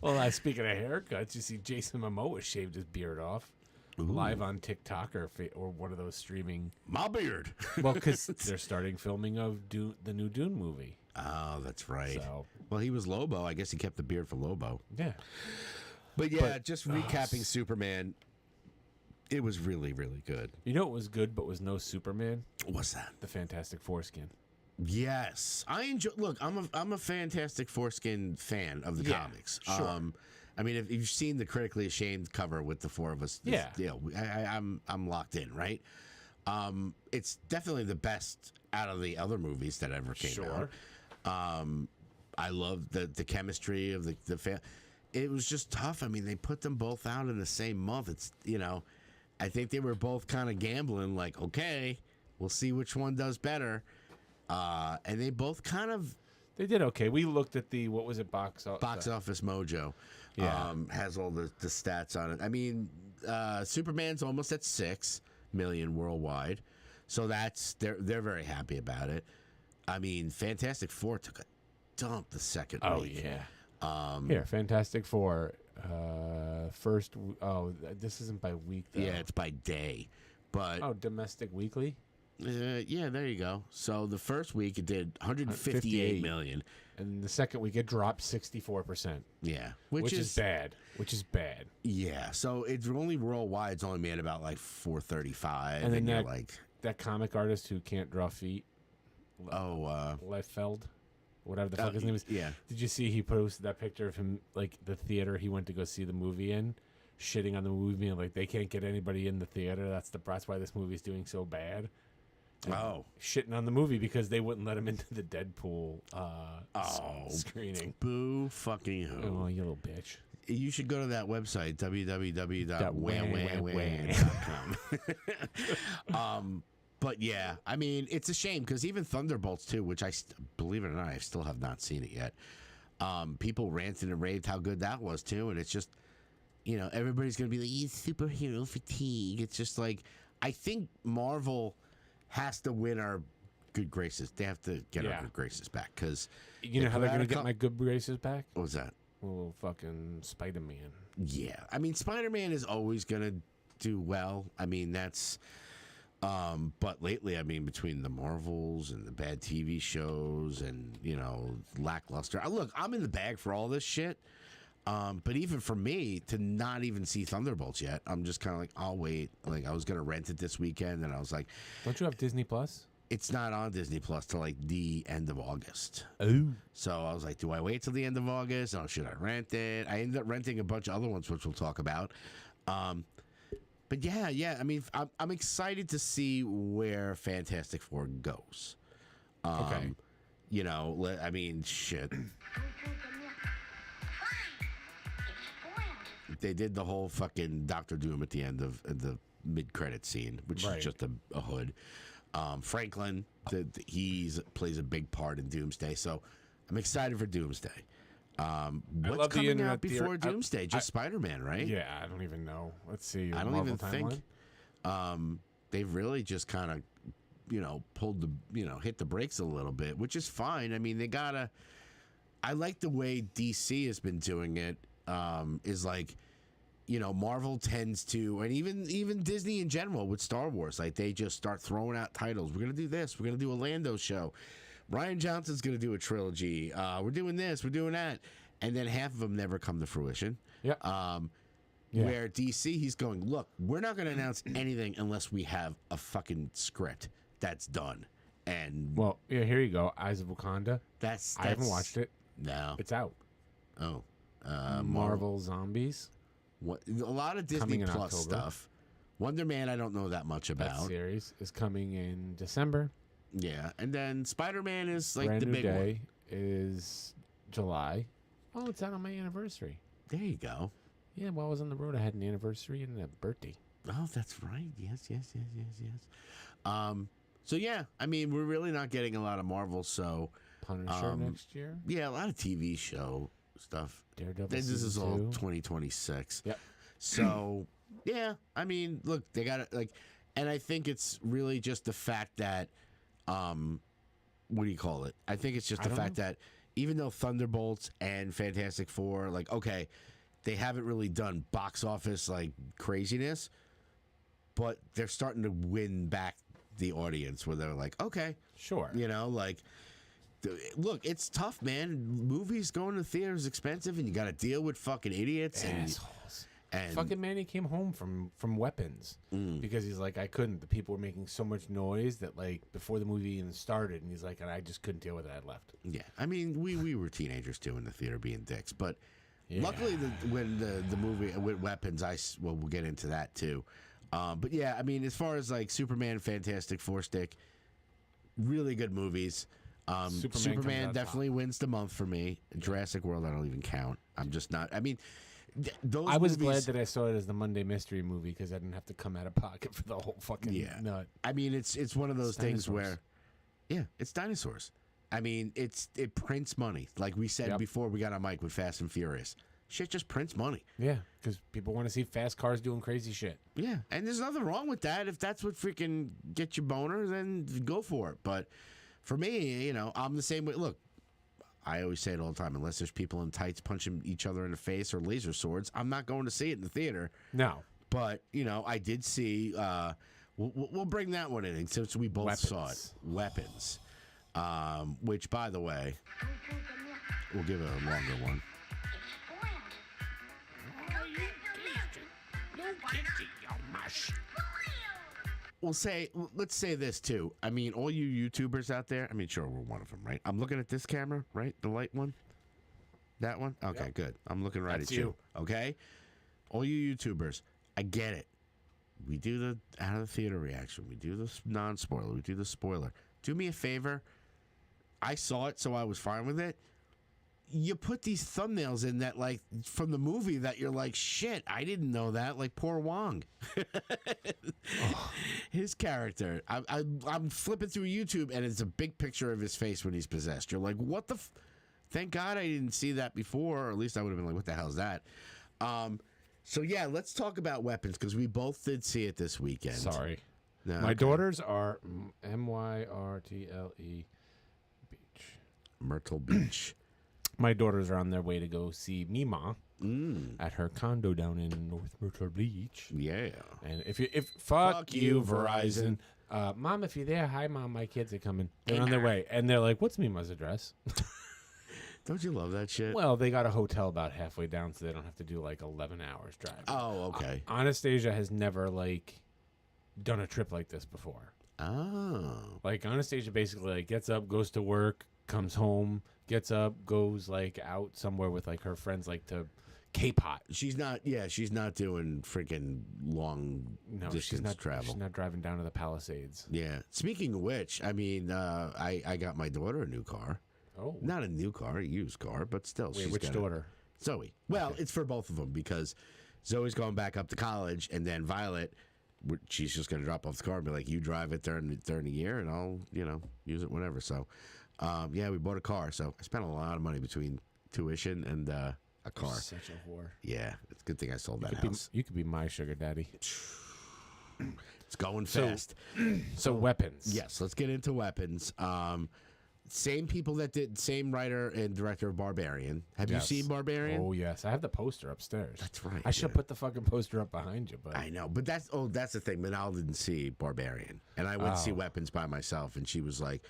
Well, speaking of haircuts, you see Jason Momoa shaved his beard off. Live on TikTok or one of those streaming. My beard. Well, because they're starting filming of the new Dune movie. Oh, that's right. So, Well, he was Lobo. I guess he kept the beard for Lobo. yeah. But yeah, just recapping Superman. It was really, really good. You know what was good but was no Superman? What's that? The Fantastic Foreskin. Yes, I enjoy. Look, I'm a Fantastic Foreskin fan of the Yeah, comics. sure. I mean, if you've seen the Critically Ashamed cover with the four of us, Yeah. I'm locked in, right? It's definitely the best out of the other movies that ever came out. I love the chemistry of the fan. It was just tough. I mean, they put them both out in the same month. It's I think they were both kind of gambling, like, okay, we'll see which one does better. And they both kind of They did okay. We looked at the, what was it, Box Office Mojo. Yeah. Has all the stats on it. I mean, Superman's almost at 6 million worldwide, so they're very happy about it. I mean, Fantastic Four took a dump the second week. Yeah. Here, Fantastic Four. First. This isn't by week, though. Yeah, it's by day, but domestic weekly. yeah, there you go. So the first week it did 158 million, and the second week it dropped 64%. Yeah, which is bad. Yeah, so it's only worldwide. It's only made about like 435, and then you're that, like that comic artist who can't draw feet. Liefeld, whatever the fuck his name is. Yeah. Did you see he posted that picture of him, like the theater he went to go see the movie in, shitting on the movie and like they can't get anybody in the theater. That's why this movie's doing so bad. And shitting on the movie because they wouldn't let him into the Deadpool screening. Boo fucking who. Oh, you little bitch. You should go to that website, www.wham. But yeah, I mean, it's a shame because even Thunderbolts 2, which believe it or not, I still have not seen it yet. People ranted and raved how good that was too, and it's just, everybody's gonna be like, "It's superhero fatigue." It's just like, I think Marvel has to win our good graces. They have to get our good graces back because you know how they're gonna get my good graces back? What was that? Well, fucking Spider-Man. Yeah, I mean, Spider-Man is always gonna do well. I mean, that's. But lately, I mean, between the Marvels and the bad TV shows and, lackluster. Look, I'm in the bag for all this shit. But even for me to not even see Thunderbolts yet, I'm just kind of like, I'll wait. Like, I was going to rent it this weekend, and I was like... Don't you have Disney Plus? It's not on Disney Plus till, like, the end of August. Oh. So I was like, do I wait till the end of August? Or should I rent it? I ended up renting a bunch of other ones, which we'll talk about. But yeah. I mean, I'm excited to see where Fantastic Four goes. Okay. I mean, shit. They did the whole fucking Doctor Doom at the end of the mid-credit scene, which is just a hood. Franklin, he plays a big part in Doomsday, so I'm excited for Doomsday. What's coming out before Doomsday? Just Spider-Man, right? Yeah, I don't even know. Let's see. I don't Marvel even think. They've really just kind of, pulled hit the brakes a little bit, which is fine. I mean, they gotta. I like the way DC has been doing it. Is like, Marvel tends to, and even Disney in general with Star Wars, like they just start throwing out titles. We're gonna do this. We're gonna do a Lando show. Ryan Johnson's going to do a trilogy. We're doing this. We're doing that. And then half of them never come to fruition. Yeah. Where DC, he's going, look, we're not going to announce anything unless we have a fucking script that's done. And here you go. Eyes of Wakanda. That's I haven't watched it. No. It's out. Oh. Marvel Zombies. A lot of Disney Coming in Plus October. stuff. Wonder Man, I don't know that much about. That series is coming in December. Yeah, and then Spider-Man is like Brand the New big Day one. is July. Oh, it's out on my anniversary. There you go. Yeah, while I was on the road, I had an anniversary and a birthday. Oh, that's right. Yes. So yeah, I mean, we're really not getting a lot of Marvel. So Punisher next year. yeah, a lot of TV show stuff. Daredevil. This is season all 2. 2026. Yep. So yeah, I mean, look, they got it. Like, and I think it's really just the fact that, what do you call it? I think it's just I the don't fact know. that even though Thunderbolts and Fantastic Four, like, okay, they haven't really done box office like craziness, but they're starting to win back the audience where they're like, okay, Sure. you know, like, look, it's tough, man. Movies going to theater is expensive, and you got to deal with fucking idiots Assholes. and Fucking Manny came home from Weapons because he's like, I couldn't. The people were making so much noise that like before the movie even started, and he's like, and I just couldn't deal with it. I left. yeah. I mean, we were teenagers too in the theater being dicks, but Yeah. luckily when the movie with Weapons, we'll get into that too. But yeah, I mean, as far as like Superman, Fantastic Four stick, really good movies. Superman comes Superman out definitely wins the month for me. Jurassic World, I don't even count. I'm just not. I mean, those. I was movies, glad that I saw it as the Monday Mystery movie because I didn't have to come out of pocket for the whole fucking nut. I mean, it's one of those It's things dinosaurs. where, yeah, it's dinosaurs. I mean, it prints money. Like we said Yep. before we got on mic with Fast and Furious. Shit just prints money. Yeah, because people want to see fast cars doing crazy shit. Yeah, and there's nothing wrong with that. If that's what freaking gets you boner, then go for it. But for me, you know, I'm the same way. Look, I always say it all the time. Unless there's people in tights punching each other in the face or laser swords, I'm not going to see it in the theater. No. But you know, I did see. We'll bring that one in since we both saw it. Weapons, which, by the way, we'll give it a longer one. Let's say this too. I mean, all you YouTubers out there. I mean, sure, we're one of them, right? I'm looking at this camera, right? The light one. That one. Okay, good. I'm looking right That's at you. Okay. All you YouTubers, I get it. We do the out of the theater reaction. We do the non-spoiler. We do the spoiler. Do me a favor. I saw it, so I was fine with it. You put these thumbnails in that, like, from the movie that you're like, shit, I didn't know that. Like, poor Wong. His character. I'm flipping through YouTube, and it's a big picture of his face when he's possessed. You're like, what the... Thank God I didn't see that before, or at least I would have been like, what the hell is that? So, yeah, let's talk about Weapons, because we both did see it this weekend. Sorry. No, My okay. daughters are Myrtle Beach. Myrtle Beach. My daughters are on their way to go see Mima at her condo down in North Myrtle Beach. Yeah. And fuck you, Verizon. Mom, if you're there, hi, Mom. My kids are coming. They're on their way, and they're like, "What's Mima's address?" Don't you love that shit? Well, they got a hotel about halfway down, so they don't have to do like 11 hours driving. Oh, okay. Anastasia has never like done a trip like this before. Oh. Like Anastasia basically like gets up, goes to work, comes home, gets up, goes like out somewhere with like her friends, like to K-Pot. She's not doing freaking long distance she's not travel. She's not driving down to the Palisades. Yeah. Speaking of which, I mean, I got my daughter a new car. Oh, Not a new car, a used car, but still. wait, she's which got daughter? Zoe. Well, it's for both of them because Zoe's going back up to college, and then Violet, she's just going to drop off the car and be like, you drive it during the year, and I'll, use it whenever. So, yeah, we bought a car. So I spent a lot of money between tuition and a car. You're such a whore. Yeah, it's a good thing I sold that You could house. you could be my sugar daddy. It's going So- fast. So weapons. Yes, let's get into Weapons. Same people same writer and director of Barbarian. Have Yes. you seen Barbarian? Oh yes, I have the poster upstairs. That's right. I should have yeah. put the fucking poster up behind you, but I know, but that's the thing. Manal didn't see Barbarian, and I went to see Oh. Weapons by myself, and she was like,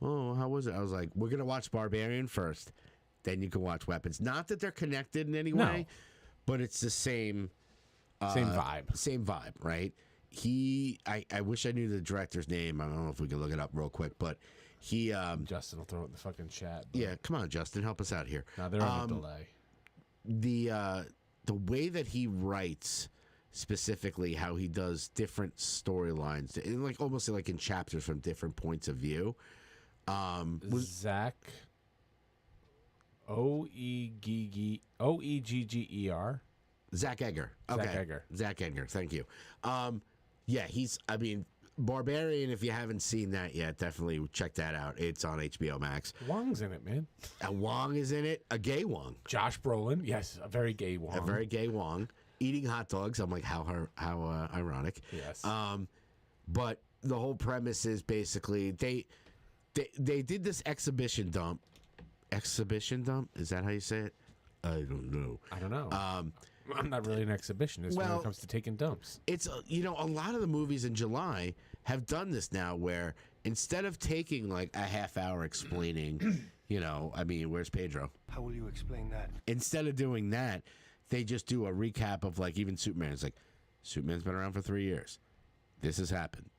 "Oh, how was it?" I was like, "We're gonna watch Barbarian first, then you can watch Weapons." Not that they're connected in any No. way, but it's the same same vibe. Same vibe, right? I wish I knew the director's name. I don't know if we can look it up real quick, but he Justin will throw it in the fucking chat. but- yeah, come on, Justin, help us out here. No, they're on a delay. The way that he writes, specifically how he does different storylines, and like almost like in chapters from different points of view. Zach Oegger Zach Egger. Zach Okay. Egger. Zach Egger. Thank you. Yeah, I mean, Barbarian, if you haven't seen that yet, definitely check that out. It's on HBO Max. Wong's in it, man. And Wong is in it. A gay Wong. Josh Brolin. Yes, a very gay Wong. A very gay Wong. Eating hot dogs. I'm like, how ironic. Yes. But the whole premise is basically they did this exhibition dump. Exhibition dump? Is that how you say it? I don't know. I don't know. I'm not really an exhibitionist when well, it comes to taking dumps. It's a lot of the movies in July have done this now, where instead of taking like a half hour explaining, I mean, where's Pedro? How will you explain that? Instead of doing that, they just do a recap of like even Superman. It's like Superman's been around for 3 years. This has happened,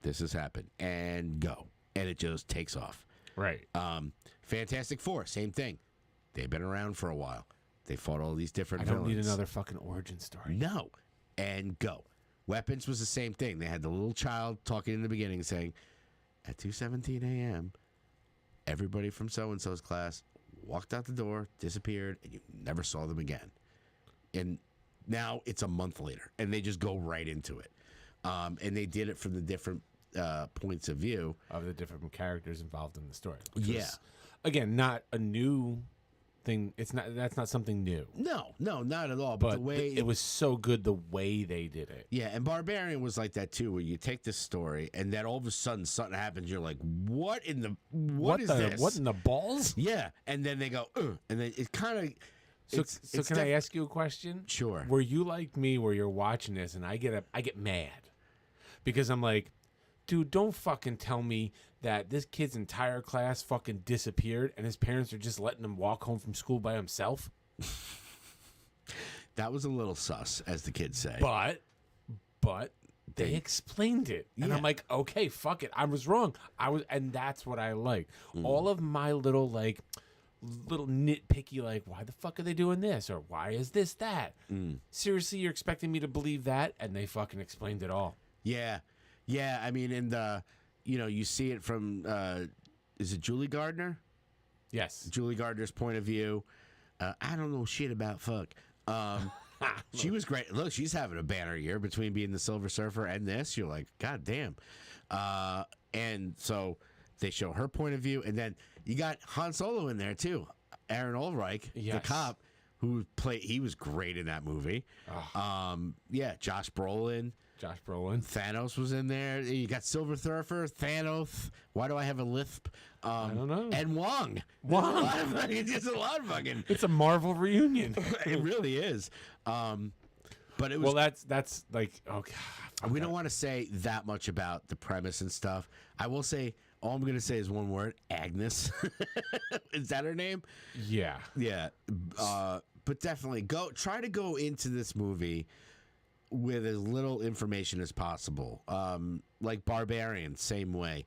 and go, and it just takes off. Right. Fantastic Four, same thing. They've been around for a while. They fought all these different I don't villains. need another fucking origin story. No. And go. Weapons was the same thing. They had the little child talking in the beginning saying, at 2:17 a.m., everybody from so-and-so's class walked out the door, disappeared, and you never saw them again. And now it's a month later, and they just go right into it. And they did it from the different points of view. Of the different characters involved in the story. Yeah. Was, again, not a new thing. That's not something new. No, not at all. But the way it was so good the way they did it. Yeah, and Barbarian was like that too, where you take this story and then all of a sudden something happens. You're like, what is this? What in the balls? Yeah, and then they go, and then it kind of. So can I ask you a question? Sure. Were you like me, where you're watching this and I get mad because I'm like, dude, don't fucking tell me that this kid's entire class fucking disappeared and his parents are just letting him walk home from school by himself. That was a little sus, as the kids say. But they explained it, and I'm like, okay, fuck it, I was wrong. And that's what I like. All of my little nitpicky, like, why the fuck are they doing this, or why is this that? Seriously, you're expecting me to believe that? And they fucking explained it all. Yeah. I mean, in the, you see it from, is it Julie Gardner? Yes. Julie Gardner's point of view. I don't know shit about fuck. She was great. Look, she's having a banner year between being the Silver Surfer and this. You're like, God damn. And so they show her point of view, and then you got Han Solo in there too. Aaron Allreich, the cop, he was great in that movie. Josh Brolin. Thanos was in there. You got Silver Surfer, Thanos. Why do I have a lisp? I don't know. And Wong. It's a lot of fucking. It's a Marvel reunion. It really is. But it was. Well, that's like, oh God. We don't want to say that much about the premise and stuff. I will say, all I'm going to say is one word: Agnes. Is that her name? Yeah. Yeah. But definitely try to go into this movie with as little information as possible. Like Barbarian, same way.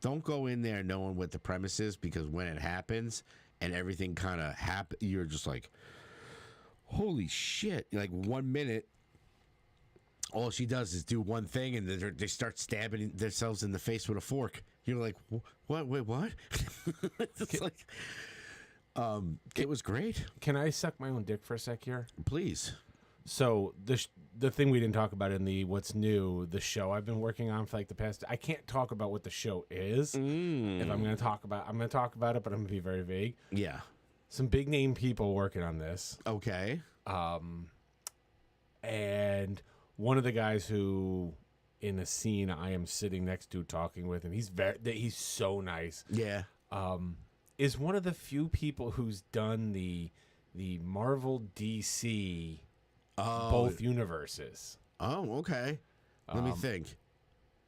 Don't go in there knowing what the premise is, because when it happens and everything kind of you're just like, holy shit. Like 1 minute, all she does is do one thing, and they start stabbing themselves in the face with a fork. You're like, what? Wait, what? It's like, it was great. Can I suck my own dick for a sec here? Please. So the thing we didn't talk about in the what's new, the show I've been working on for like the past. I can't talk about what the show is. If I'm going to talk about, I'm going to talk about it, but I'm going to be very vague. Yeah. Some big name people working on this. Okay. And one of the guys who in a scene I am sitting next to talking with, and he's so nice. Yeah. Is one of the few people who's done the Marvel DC both universes. Oh, okay. Let me think.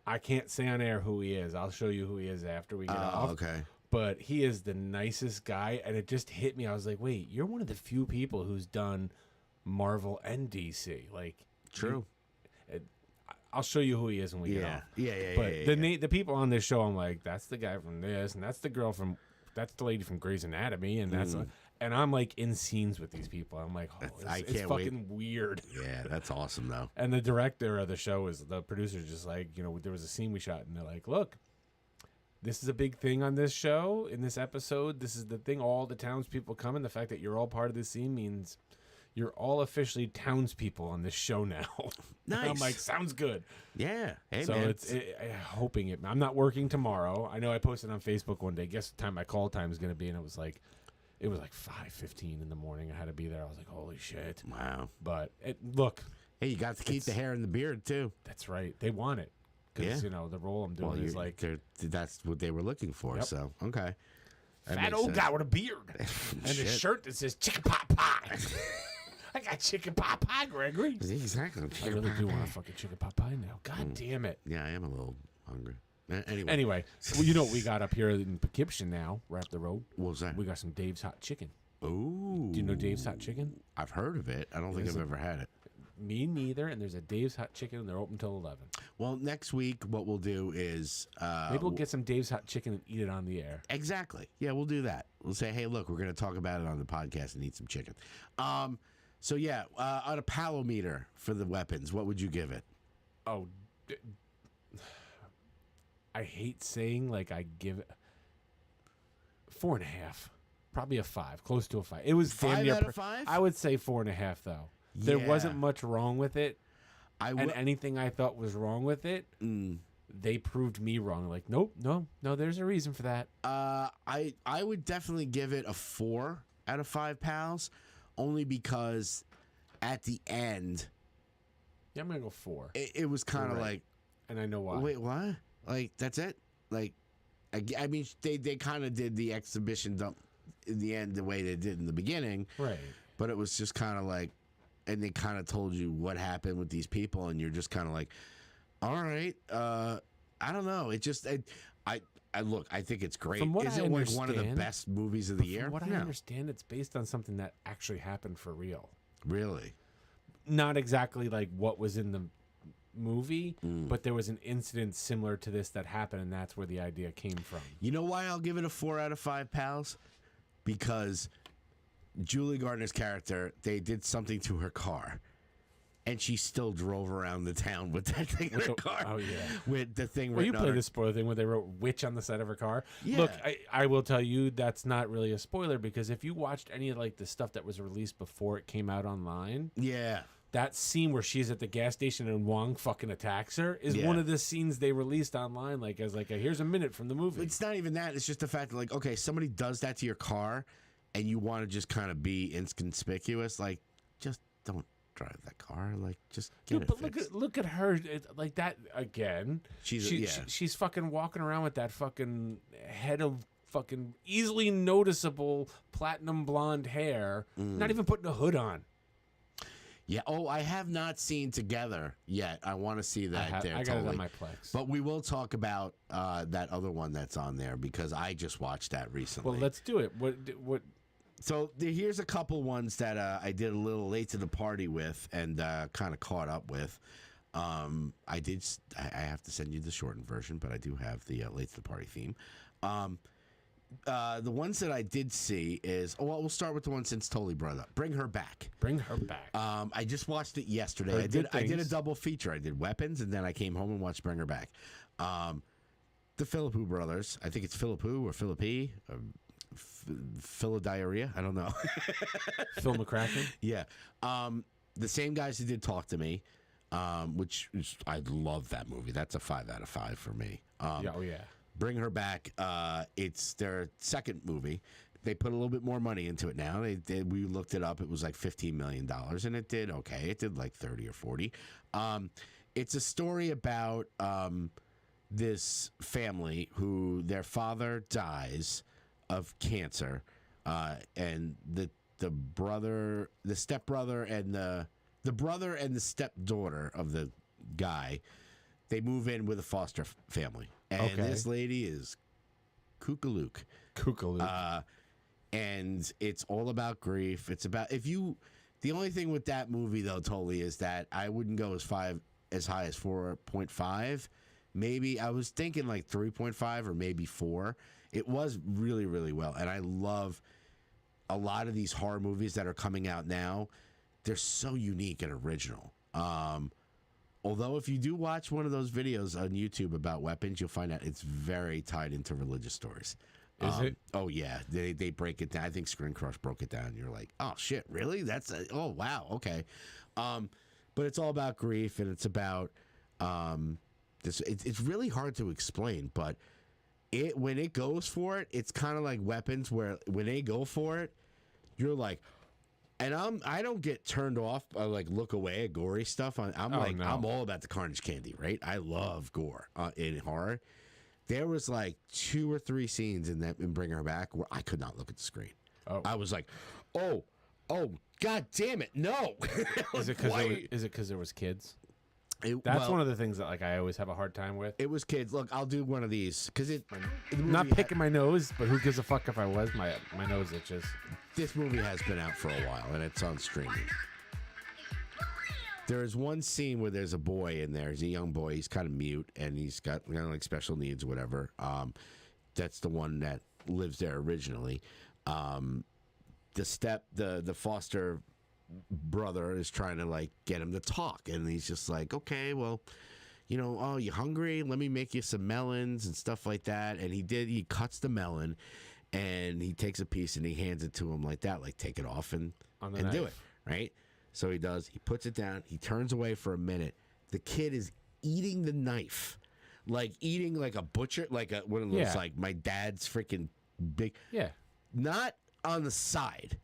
I can't say on air who he is. I'll show you who he is after we get off. Okay. But he is the nicest guy, and it just hit me. I was like, wait, you're one of the few people who's done Marvel and DC. Like, true. I'll show you who he is when we get off. Yeah. But the people on this show, I'm like, that's the guy from this, and that's the lady from Grey's Anatomy, and that's and I'm like in scenes with these people. I'm like, oh, it's fucking weird. Yeah, that's awesome though. And the director of the show the producer's just like, there was a scene we shot, and they're like, look, this is a big thing on this show, in this episode. This is the thing. All the townspeople come, and the fact that you're all part of this scene means, you're all officially townspeople on this show now. Nice. I'm like, sounds good. Yeah. Hey, So man. hoping it. I'm not working tomorrow. I know I posted on Facebook one day. Guess the time my call time is going to be, and it was like 5:15 in the morning. I had to be there. I was like, holy shit. Wow. But look, Hey, you got to keep the hair and the beard too. that's right. They want it because Yeah. the role I'm doing is like that's what they were looking for. Yep. So okay. That fat makes old sense. guy with a beard and a Shit. shirt that says chicken pot pie. I got chicken pot pie, Gregory. Exactly. I really do want a fucking chicken pot pie now. God damn it. Yeah, I am a little hungry. Anyway, Anyway, well, you know what we got up here in Poughkeepsie now, right up the road? what was that? We got some Dave's Hot Chicken. Ooh. Do you know Dave's Hot Chicken? I've heard of it. I don't think There's I've a- ever had it. Me neither. And there's a Dave's Hot Chicken, and they're open till 11. Well, next week, what we'll do is Maybe we'll get some Dave's Hot Chicken and eat it on the air. exactly. Yeah, we'll do that. We'll say, hey, look, we're going to talk about it on the podcast and eat some chicken. So yeah, on a palometer for the weapons, what would you give it? Oh, I hate saying like I give it 4.5, probably a 5, close to a 5. It was damn 5 near out of 5? I would say 4.5 though. There Yeah. wasn't much wrong with it, I and anything I thought was wrong with it, they proved me wrong. Like, nope, no, there's a reason for that. I would definitely give it a 4 out of 5 pals, only because at the end Yeah, I'm gonna go 4, it was kind of You're right. like, and I know why. wait, what? Like that's it? Like, I mean, they kind of did the exhibition dump in the end the way they did in the beginning, Right. but it was just kind of like, and they kind of told you what happened with these people, and you're just kind of like, all right, I don't know. It just, I look, I think it's great. From what Is I it like one of the understand- best movies of the year? From what I No. understand, it's based on something that actually happened for real. Really? Not exactly like what was in the movie, Mm. but there was an incident similar to this that happened, and that's where the idea came from. You know why I'll give it a 4 out of 5 pals? Because Julie Gardner's character, they did something to her car, and she still drove around the town with that thing in With her the- car. oh, yeah. With the thing Well, you written on play her. the spoiler thing where they wrote "witch" on the side of her car. Yeah. Look, I will tell you that's not really a spoiler, because if you watched any of like the stuff that was released before it came out online, Yeah. that scene where she's at the gas station and Wong fucking attacks her is Yeah. one of the scenes they released online, like as like a, here's a minute from the movie. It's not even that. It's just the fact that, like, okay, somebody does that to your car, and you want to just kind of be inconspicuous. Like, just don't drive that car. Like, just get Dude, it but fixed. look at her like that again. She's She's fucking walking around with that fucking head of fucking easily noticeable platinum blonde hair, not even putting a hood on. Yeah. Oh, I have not seen Together yet. I want to see that. I got it on my Plex. But we will talk about that other one that's on there because I just watched that recently. Well, let's do it. What? So here's a couple ones that I did a little late to the party with and kind of caught up with. I have to send you the shortened version, but I do have the late to the party theme. The ones that I did see is, we'll start with the one since Totally brought it up. Bring Her Back. Bring her back. I just watched it yesterday. Heard I did good a things. double feature. I did Weapons, and then I came home and watched Bring Her Back. The Philippou brothers. I think it's Philippou or Philippi. Philodiarrhea. I don't know. Phil McCracken. Yeah. The same guys who did Talk to Me, which is, I love that movie. That's a 5 out of 5 for me. Yeah, oh yeah. Bring Her Back. It's their second movie. They put a little bit more money into it now. We looked it up. It was like $15 million, and it did okay. It did like 30 or 40. It's a story about this family who their father dies of cancer, and the stepbrother and the brother and the stepdaughter of the guy, they move in with a foster family, and Okay. this lady is kookalook. Kookaloo. And it's all about grief. It's about the only thing with that movie though, totally, is that I wouldn't go as high as 4.5. Maybe I was thinking like 3.5 or maybe 4. It was really, really well, and I love a lot of these horror movies that are coming out now. They're so unique and original. Although if you do watch one of those videos on YouTube about weapons, you'll find out it's very tied into religious stories. Is it? Oh yeah, they break it down. I think Screen Crush broke it down. You're like, oh shit, really? Oh wow, okay. But it's all about grief, and it's about this. It's really hard to explain, but when it goes for it, it's kind of like Weapons, where when they go for it, you're like. And I don't get turned off by like look away at gory stuff. I'm all about the carnage candy, right? I love gore in horror. There was like 2 or 3 scenes in Bring Her Back where I could not look at the screen. Oh. I was like, oh, god damn it, no. Is it because there was kids? That's one of the things that like I always have a hard time with. It was kids. Look, I'll do one of these because Not picking my nose, but who gives a fuck if I was? My nose itches. This movie has been out for a while and it's on streaming. There is one scene where there's a boy in there. He's a young boy. He's kind of mute and he's got like special needs or whatever. That's the one that lives there originally. The foster brother is trying to like get him to talk, and he's just like, okay, well, oh, you hungry? Let me make you some melons and stuff like that. And he cuts the melon and he takes a piece and he hands it to him like that, like take it off and do it, right? So he does. He puts it down. He turns away for a minute. The kid is eating the knife, like eating like a butcher, like one of those like my dad's freaking big. Yeah. Not on the side,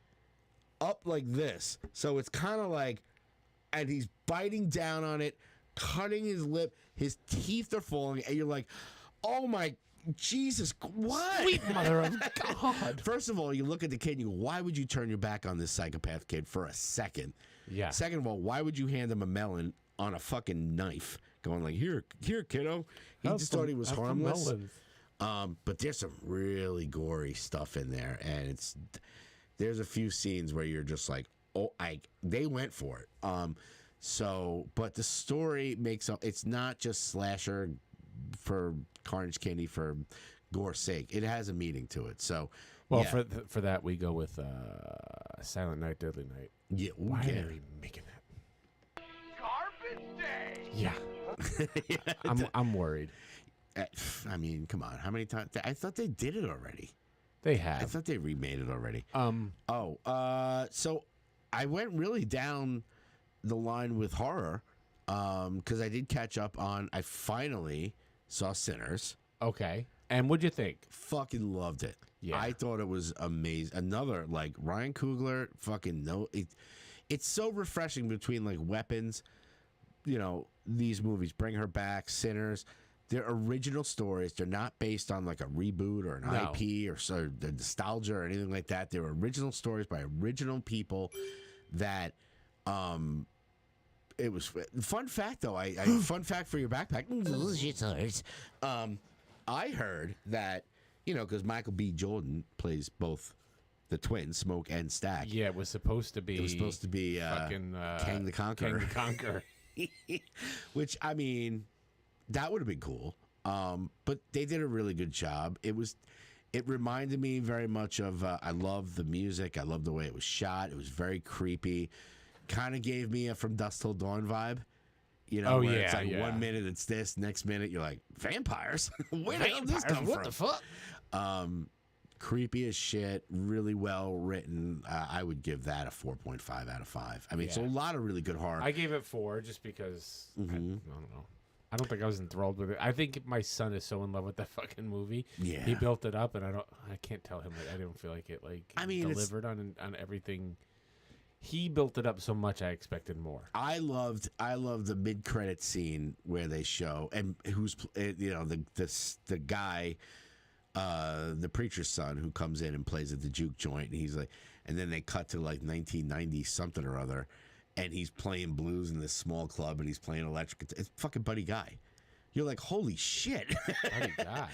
up like this. So it's kind of like, and he's biting down on it, cutting his lip. His teeth are falling, and you're like, oh my Jesus, what? Sweet mother of God. First of all, you look at the kid and you go, why would you turn your back on this psychopath kid for a second? Yeah. Second of all, why would you hand him a melon on a fucking knife? Going like, here, kiddo. He just thought he was harmless. But there's some really gory stuff in there, and there's a few scenes where you're just like, oh, they went for it. But the story it's not just slasher for carnage candy for gore's sake. It has a meaning to it. So, well, for that we go with Silent Night, Deadly Night. Yeah, why are we making that? Garbage day. Yeah, I'm worried. I mean, come on, how many times? I thought they did it already. They have. I thought they remade it already. So I went really down the line with horror because I did catch up on. I finally saw Sinners. Okay, and what'd you think? Fucking loved it. Yeah, I thought it was amazing. Another like Ryan Coogler. It's so refreshing between like Weapons. These movies, Bring Her Back, Sinners. They're original stories. They're not based on like a reboot or an IP or the nostalgia or anything like that. They're original stories by original people that it was fun fact though. Fun fact for your backpack. I heard that, because Michael B. Jordan plays both the twins, Smoke and Stack. Yeah, it was supposed to be fucking Kang the Conqueror. Kang the Conqueror. Which, I mean, that would have been cool. But they did a really good job. It reminded me very much of, I love the music. I love the way it was shot. It was very creepy. Kind of gave me a From Dusk Till Dawn vibe. Where it's like 1 minute it's this, next minute you're like, vampires? Where the hell did this come from? What the fuck? Creepy as shit, really well written. I would give that a 4.5 out of 5. I mean, it's a lot of really good horror. I gave it 4 just because, I don't know. I don't think I was enthralled with it. I think my son is so in love with that fucking movie. Yeah. He built it up, and I can't tell him that I don't feel like it delivered on everything. He built it up so much I expected more. I loved the mid-credit scene where they show and who's the guy, the preacher's son who comes in and plays at the juke joint, and he's like, and then they cut to like 1990 something or other, and he's playing blues in this small club, and he's playing electric guitar. It's fucking Buddy Guy. You're like, holy shit, Buddy Guy,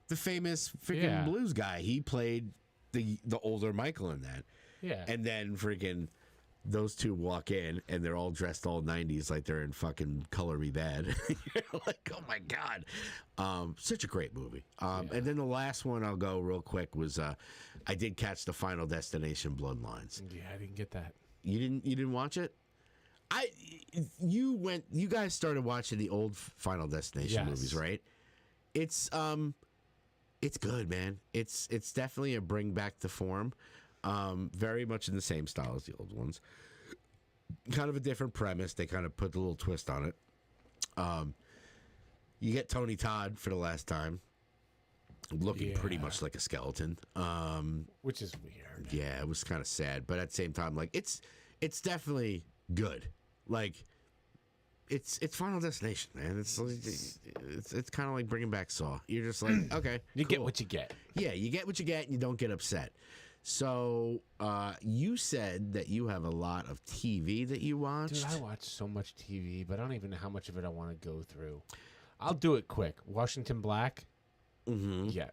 the famous freaking blues guy. He played the older Michael in that. Yeah, and then freaking. Those two walk in and they're all dressed all 90s like they're in fucking Color Me Bad. You're like, oh my God. Such a great movie. And then the last one I'll go real quick was I did catch the Final Destination Bloodlines. Yeah, I didn't get that. You didn't watch it? You guys started watching the old Final Destination movies, right? It's It's good, man. It's definitely a bring back to form. Very much in the same style as the old ones. Kind of a different premise. They kind of put a little twist on it. You get Tony Todd for the last time, looking pretty much like a skeleton. Which is weird. Yeah, it was kind of sad, but at the same time, like it's definitely good. Like it's Final Destination, man. It's kind of like bringing back Saw. You're just like, okay, You get cool. what you get. Yeah, you get what you get, and you don't get upset. So you said that you have a lot of TV that you watched. Dude, I watch so much TV, but I don't even know how much of it I want to go through. I'll do it quick. Washington Black. Mm-hmm. Yeah.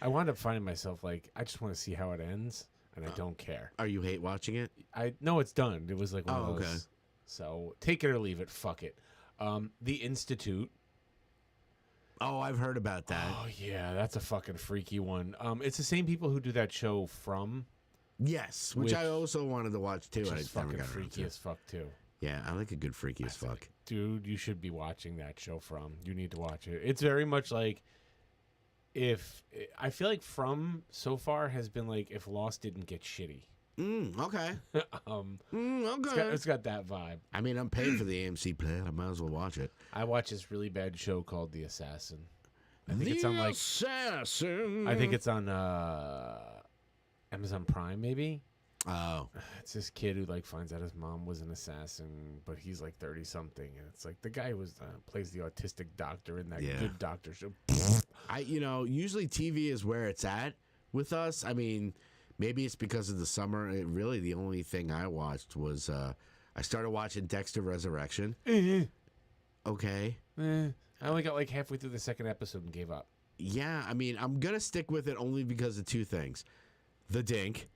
I wound up finding myself like, I just want to see how it ends, and I don't care. Are you hate watching it? I know it's done. It was like one of those. okay. So take it or leave it. Fuck it. The Institute. Oh, I've heard about that. Oh yeah, that's a fucking freaky one. It's the same people who do that show From, Yes, which I also wanted to watch too. which I is never fucking got around freaky to. as fuck too. Yeah, I like a good freaky as fuck. Dude, you should be watching that show From. You need to watch it. It's very much like if I feel like From so far has been like if Lost didn't get shitty. Okay. Okay. Okay. It's got that vibe. I mean, I'm paying for the AMC plan. I might as well watch it. I watch this really bad show called The Assassin. I think it's on like Assassin. I think it's on Amazon Prime maybe. Oh, It's this kid who like finds out his mom was an assassin, but he's like 30 something, and it's like the guy who was plays the autistic doctor in that Yeah. Good Doctor show. usually TV is where it's at with us. I mean, maybe it's because of the summer. Really, the only thing I watched was I started watching Dexter Resurrection. Okay. I only got like halfway through the second episode and gave up. Yeah, I mean, I'm gonna stick with it only because of two things: the Dink,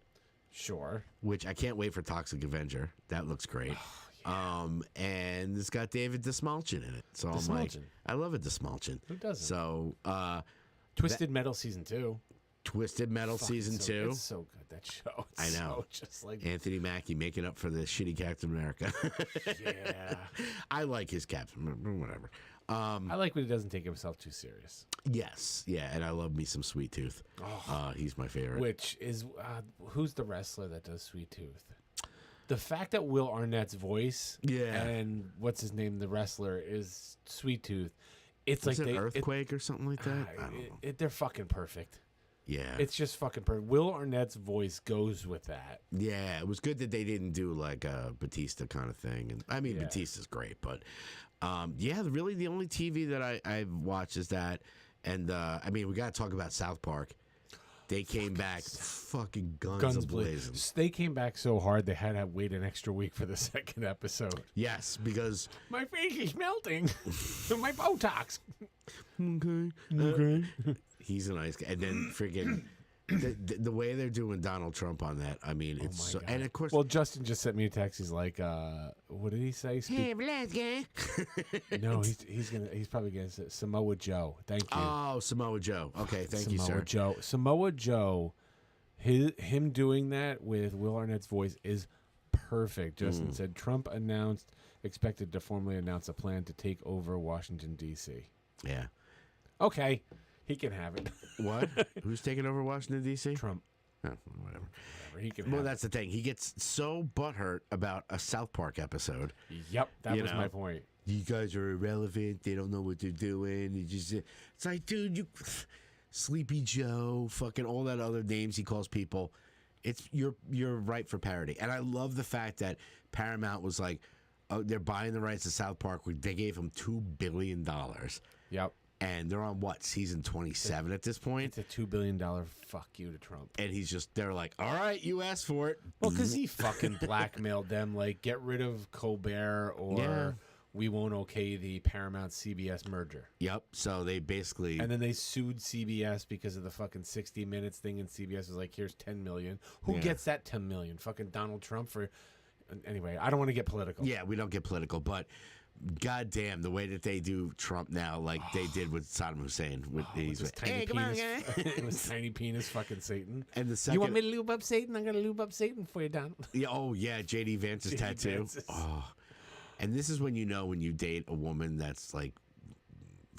Sure. which I can't wait for Toxic Avenger. That looks great. And it's got David Desmalchin in it. So I'm like, Desmalchin. I love a Desmalchin. Who doesn't? So, Twisted Metal season 2. Twisted Metal Fucking season so, 2. It's so good that show. I It's know. So just like Anthony Mackie making up for the shitty Captain America. yeah. I like his Captain, whatever. I like when he doesn't take himself too serious. Yes, yeah, and I love me some Sweet Tooth. He's my favorite. Which is who's the wrestler that does Sweet Tooth? The fact that Will Arnett's voice, Yeah. and what's his name, the wrestler is Sweet Tooth. It's Is like it Earthquake or something like that? I don't know. they're fucking perfect. Yeah, It's just fucking perfect. Will Arnett's voice goes with that. yeah. It was good that they didn't do like a Batista kind of thing. And I mean, Yeah. Batista's great, but yeah, really the only TV that I've watched is that. And I mean, we got to talk about South Park. They came back fucking guns a-blazing. They came back so hard they had to wait an extra week for the second episode. Yes, because My face is melting. My Botox. okay, he's a nice guy. And then freaking the way they're doing Donald Trump on that, I mean, it's so. God. And of course, Well, Justin just sent me a text. He's like, "What did he say?" No, he's probably gonna say Samoa Joe. Thank you, Oh, Samoa Joe. Okay, thank you, Samoa sir. Joe. Samoa Joe, him doing that with Will Arnett's voice is perfect. Justin said Trump expected to formally announce a plan to take over Washington D.C. Yeah. Okay, he can have it. What? Who's taking over Washington D.C.? Trump, Oh, whatever. he can. Well, have that's the thing. He gets so butthurt about a South Park episode. it. Yep, that you was know. my point. You guys are irrelevant. They don't know what they're doing. It's like, dude, you Sleepy Joe, fucking all that other names he calls people. It's you're right for parody, and I love the fact that Paramount was like, oh, they're buying the rights to South Park. They gave them $2 billion, Yep, and they're on what season 27 at this point. it's a $2 billion fuck you to Trump. And they're like, all right, you asked for it. Well, because he fucking blackmailed them, like, get rid of Colbert or Yeah. we won't okay the Paramount CBS merger. Yep. So they basically. And then they sued CBS because of the fucking 60 Minutes thing, and CBS was like, here's $10 million. Who Yeah. gets that $10 million? Fucking Donald Trump for. Anyway, I don't want to get political. Yeah, we don't get political, but goddamn, the way that they do Trump now, like they did with Saddam Hussein. With With his tiny penis. It was tiny penis fucking Satan. And the second, You want me to lube up Satan? I'm going to lube up Satan for you, Donald. yeah, oh yeah, JD Vance's JD tattoo. Vance's. Oh, and this is when you know when you date a woman that's like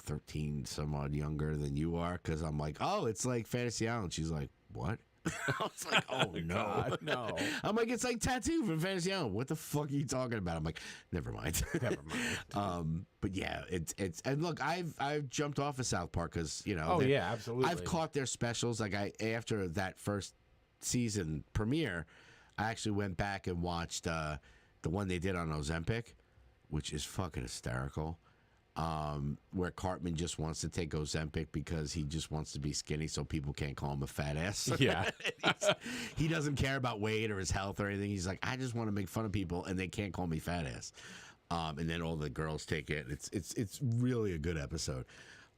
13 some odd younger than you are, because I'm like, oh, it's like Fantasy Island. She's like, what? I was like, oh no, God, no. I'm like, it's like Tattoo from Fantasy Island. What the fuck are you talking about? I'm like, never mind. Never mind. But yeah, it's and look, I've jumped off of South Park because Oh yeah, absolutely. I've caught their specials. Like after that first season premiere, I actually went back and watched the one they did on Ozempic, which is fucking hysterical. Where Cartman just wants to take Ozempic because he just wants to be skinny so people can't call him a fat ass. Yeah. He doesn't care about weight or his health or anything. He's like, I just want to make fun of people and they can't call me fat ass. And then all the girls take it. It's really a good episode.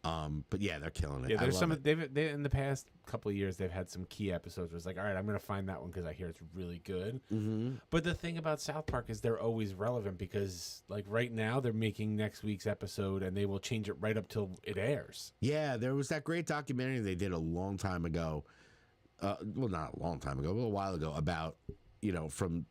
But yeah, they're killing it. Yeah, there's I love it. they in the past couple of years they've had some key episodes where it's like, all right, I'm gonna find that one because I hear it's really good. Mm-hmm. But the thing about South Park is they're always relevant because like right now they're making next week's episode and they will change it right up till it airs. Yeah, there was that great documentary they did a long time ago. Well, not a long time ago, but a while ago about, from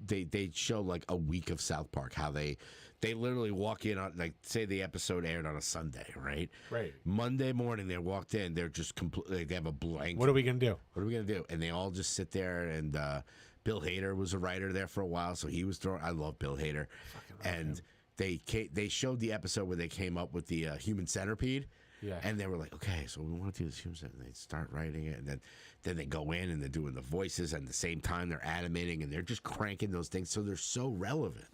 they show like a week of South Park, how they literally walk in on, like, say the episode aired on a Sunday, right? Right. Monday morning they walked in, they're just completely, they have a blank. What are we gonna do? What are we gonna do? And they all just sit there. And Bill Hader was a writer there for a while, so he was throwing. I love Bill Hader. And they showed the episode where they came up with the human centipede. Yeah. And they were like, okay, so we want to do this human centipede. And they start writing it, and then they go in and they're doing the voices, and at the same time they're animating, and they're just cranking those things, so they're so relevant.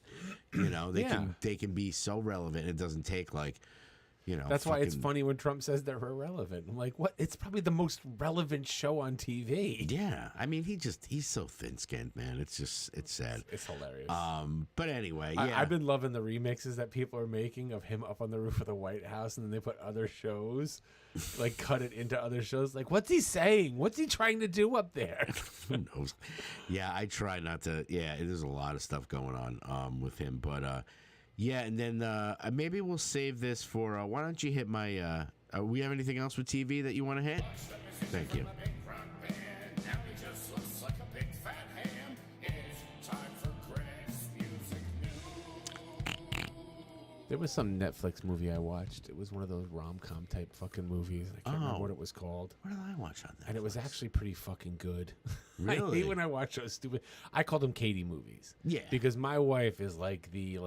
They can be so relevant. It doesn't take like, That's why it's funny when Trump says they're irrelevant. I'm like, what? It's probably the most relevant show on TV. Yeah, I mean, he's so thin-skinned, man. It's sad. It's hilarious. But anyway, yeah, I've been loving the remixes that people are making of him up on the roof of the White House, and then they put other shows, like cut it into other shows. Like, what's he saying? What's he trying to do up there? Who knows? Yeah, I try not to. Yeah, there's a lot of stuff going on with him, but yeah, and then maybe we'll save this for. Why don't you hit my? We have anything else with TV that you want to hit? Thank you. There was some Netflix movie I watched. It was one of those rom-com type fucking movies. I can't remember what it was called. What did I watch on that? And it was actually pretty fucking good. Really? I hate when I watch those stupid. I call them Katie movies. Yeah. Because my wife is like the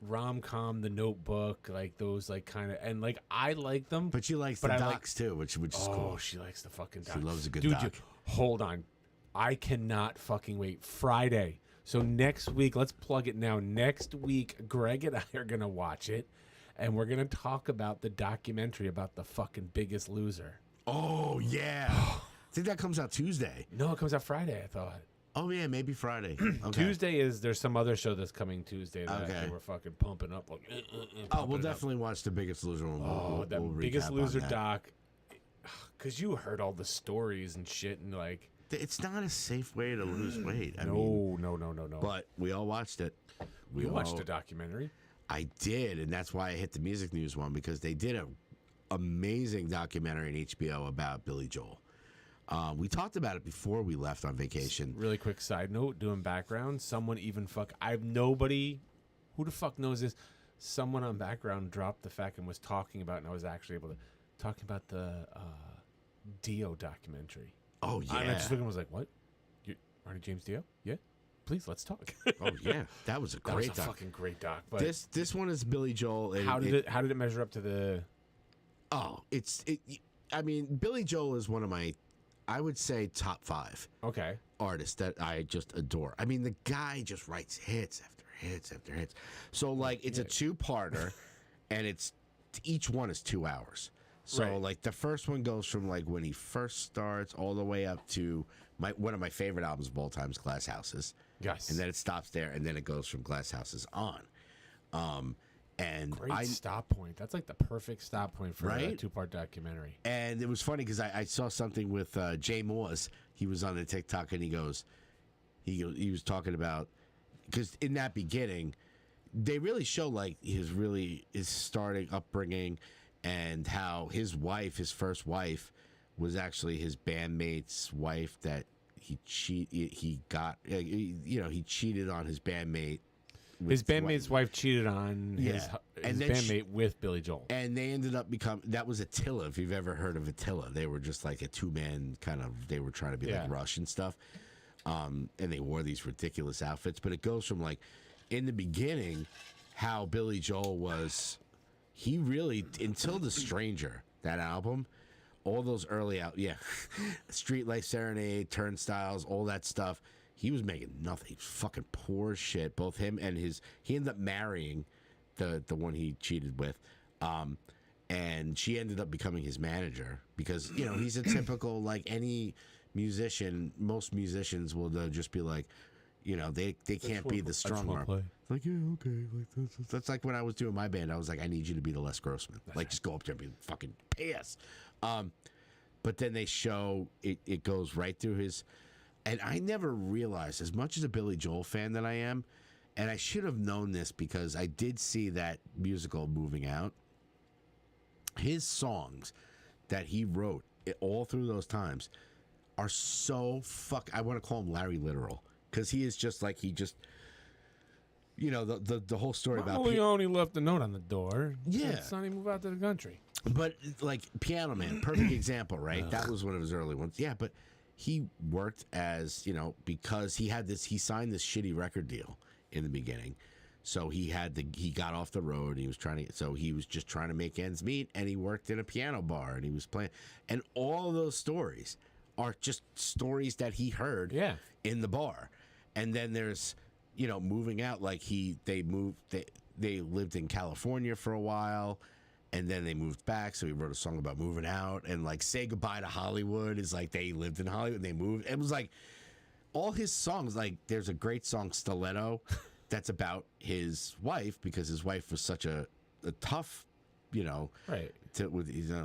rom-com, The Notebook, like those like kind of, and like I like them. But she likes the docs too, which is cool. Oh, she likes the fucking docs. She loves a good Dude, doc. Hold on. I cannot fucking wait. Friday. So next week, let's plug it now. Next week, Greg and I are going to watch it, and we're going to talk about the documentary about the fucking Biggest Loser. Oh, yeah. I think that comes out Tuesday. No, it comes out Friday, I thought. Oh, yeah, maybe Friday. Okay. Tuesday there's some other show that's coming Tuesday that we're fucking pumping up. Like, we'll definitely watch The Biggest Loser. The we'll Biggest recap Loser on that. doc. Because you heard all the stories and shit, and like... It's not a safe way to lose weight. I No. mean, but we all watched it. We You watched all- the documentary? I did, and that's why I hit the music news one, because they did an amazing documentary on HBO about Billy Joel. We talked about it before we left on vacation. Really quick side note, doing background, someone even nobody, who the fuck knows this? Someone on background dropped the fact and was talking about, and I was actually able to, talking about the Dio documentary. Oh, yeah. And I just looked and was like, what? You Ronnie James Dio? Yeah? Please, let's talk. Oh, yeah. That was a That great was a doc. fucking great doc. But This one is Billy Joel. And how did it measure up to the... Oh, I mean, Billy Joel is one of my, I would say, top 5 Okay. artists that I just adore. I mean, the guy just writes hits after hits after hits. So, like, it's a 2-parter, and each one is 2 hours. So, Right. like, the first one goes from, like, when he first starts all the way up to one of my favorite albums of all time is Glass Houses. Yes. And then it stops there, and then it goes from Glass Houses on. And Great stop point. That's like the perfect stop point for a Right? 2-part documentary. And it was funny because I saw something with Jay Moores. He was on the TikTok, and he was talking about, because in that beginning, they really show like his starting upbringing, and how his first wife, was actually his bandmate's wife that he cheated on his bandmate His bandmate's wife cheated on his And then bandmate with Billy Joel. And they ended up that was Attila, if you've ever heard of Attila. They were just like a two-man kind of, they were trying to be like Rush and stuff. And they wore these ridiculous outfits. But it goes from like, in the beginning, how Billy Joel was, he really, until The Stranger, that album, all those early Street Life Serenade, Turnstiles, all that stuff, he was making nothing. He was fucking poor as shit. Both him and he ended up marrying the one he cheated with. And she ended up becoming his manager because, you know, he's a typical, like any musician, most musicians will just be like, you know, they can't be the strong arm. Like, yeah, okay. Like that's like when I was doing my band. I was like, I need you to be the Les Grossman. Like, just go up there and be fucking piss. But then they show it goes right through his. And I never realized, as much as a Billy Joel fan that I am, and I should have known this because I did see that musical Moving Out. His songs that he wrote all through those times are so I want to call him Larry Literal because he is just like you know, the whole story about Leone left a note on the door. Yeah, Sonny move out to the country. But like Piano Man, perfect example, right? That was one of his early ones. Yeah, but he worked as, you know, because he signed this shitty record deal in the beginning. So he got off the road. He was just trying to make ends meet, and he worked in a piano bar, and he was playing. And all of those stories are just stories that he heard in the bar. And then there's, you know, Moving Out, like they lived in California for a while, and then they moved back, so he wrote a song about moving out. And like Say Goodbye to Hollywood is like they lived in Hollywood and they moved. It was like all his songs, like there's a great song, Stiletto, that's about his wife, because his wife was such a tough, you know, right.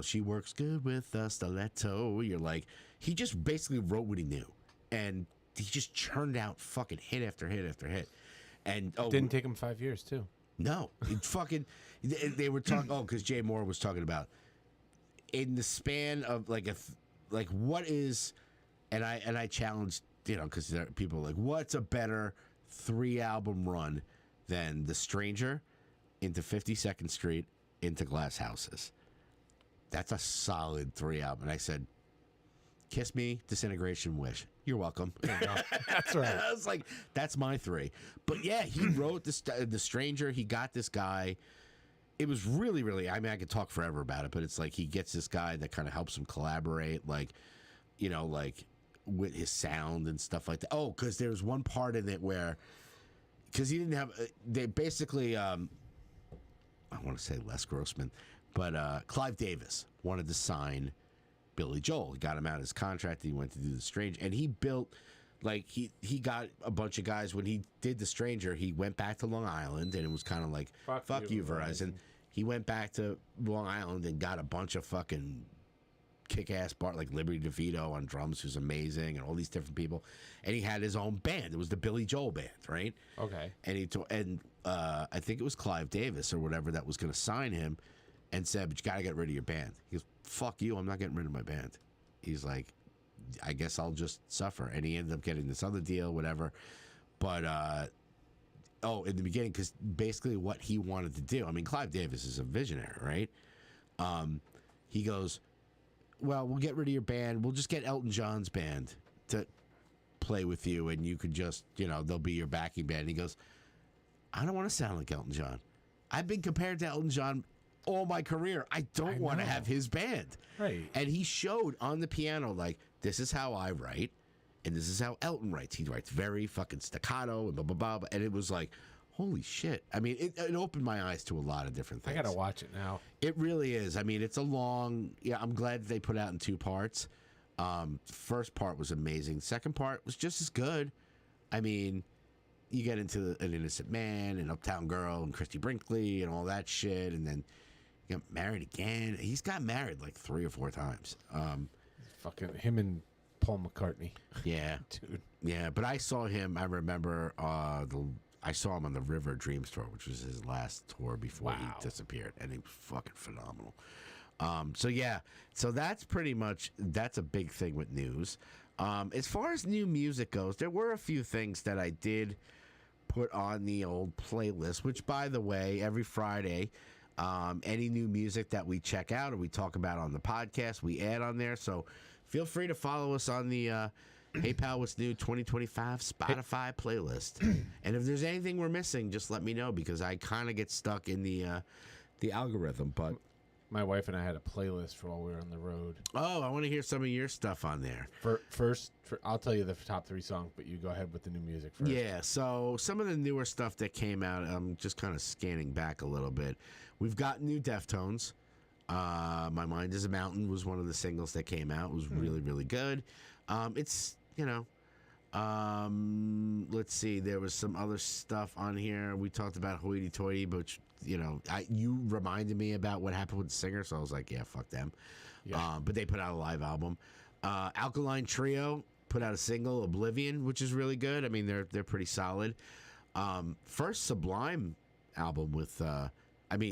She works good with a stiletto. You're like, he just basically wrote what he knew, and he just churned out fucking hit after hit after hit. And didn't take him 5 years too. No, it fucking. They were talking. Because Jay Moore was talking about in the span of like what is, and I challenged, you know, because there are people like, what's a better 3-album run than The Stranger, into 52nd Street, into Glass Houses? That's a solid 3-album. And I said, Kiss Me, Disintegration, Wish. You're welcome. That's right. I was like, that's my 3. But yeah, he wrote The Stranger. He got this guy. It was really, really, I mean, I could talk forever about it, but it's like he gets this guy that kind of helps him collaborate, like, you know, like with his sound and stuff like that. Oh, because there's one part in it where, because he didn't have, they basically, I want to say Les Grossman, but Clive Davis wanted to sign Billy Joel. He got him out of his contract. He went to do The Stranger, and he built, like, he got a bunch of guys. When he did The Stranger, he went back to Long Island, and it was kind of like, fuck you, Verizon. He went back to Long Island and got a bunch of fucking kick-ass bar, like Liberty DeVito on drums, who's amazing, and all these different people. And he had his own band. It was the Billy Joel Band, right? Okay. And I think it was Clive Davis or whatever that was going to sign him, and said, but you got to get rid of your band. He goes, fuck you, I'm not getting rid of my band. He's like, I guess I'll just suffer. And he ended up getting this other deal, whatever. But, in the beginning, because basically what he wanted to do, I mean, Clive Davis is a visionary, right? He goes, well, we'll get rid of your band. We'll just get Elton John's band to play with you, and you could just, you know, they'll be your backing band. He goes, I don't want to sound like Elton John. I've been compared to Elton John all my career. I don't want to have his band. Right. And he showed on the piano, like, this is how I write, and this is how Elton writes. He writes very fucking staccato and blah, blah, blah. And it was like, holy shit. I mean, it opened my eyes to a lot of different things. I got to watch it now. It really is. I mean, it's a long, I'm glad they put it out in 2 parts. First part was amazing. Second part was just as good. I mean, you get into An Innocent Man and Uptown Girl and Christy Brinkley and all that shit, and then you get married again. He's got married like 3 or 4 times. Fucking him and Paul McCartney. Yeah. Dude. Yeah, but I saw him, I remember I saw him on the River Dreams tour, which was his last tour before he disappeared, and he was fucking phenomenal. So that's pretty much, that's a big thing with news. As far as new music goes, there were a few things that I did put on the old playlist, which, by the way, every Friday, any new music that we check out or we talk about on the podcast, we add on there. So feel free to follow us on the Hey Pal, What's New 2025 Spotify playlist. And if there's anything we're missing, just let me know, because I kind of get stuck in the algorithm. But My wife and I had a playlist for while we were on the road. oh, I want to hear some of your stuff on there. I'll tell you the top 3 songs, but you go ahead with the new music first. Yeah, so some of the newer stuff that came out, I'm just kind of scanning back a little bit. We've got new Deftones. My Mind is a Mountain was one of the singles that came out. It was really, really good. It's, let's see, there was some other stuff on here. We talked about Hoity Toity, but, you reminded me about what happened with the singer, so I was like, yeah, fuck them. Yeah. But they put out a live album. Alkaline Trio put out a single, Oblivion, which is really good. I mean, they're pretty solid. First Sublime album with,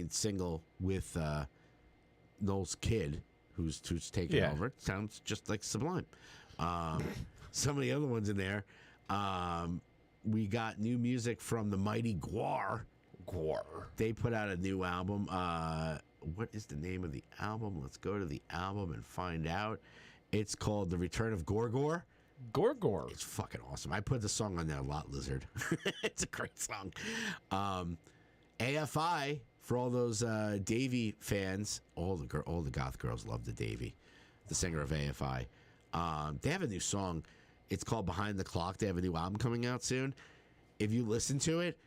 single with Noel's kid, who's taking over. It sounds just like Sublime. Some of the other ones in there. We got new music from the mighty Gwar. They put out a new album. What is the name of the album? Let's go to the album and find out. It's called The Return of Gorgor. Gorgor. It's fucking awesome. I put the song on there a lot, Lizard. It's a great song. AFI, for all those Davey fans, all the goth girls love the Davey, the singer of AFI. They have a new song. It's called Behind the Clock. They have a new album coming out soon. If you listen to it,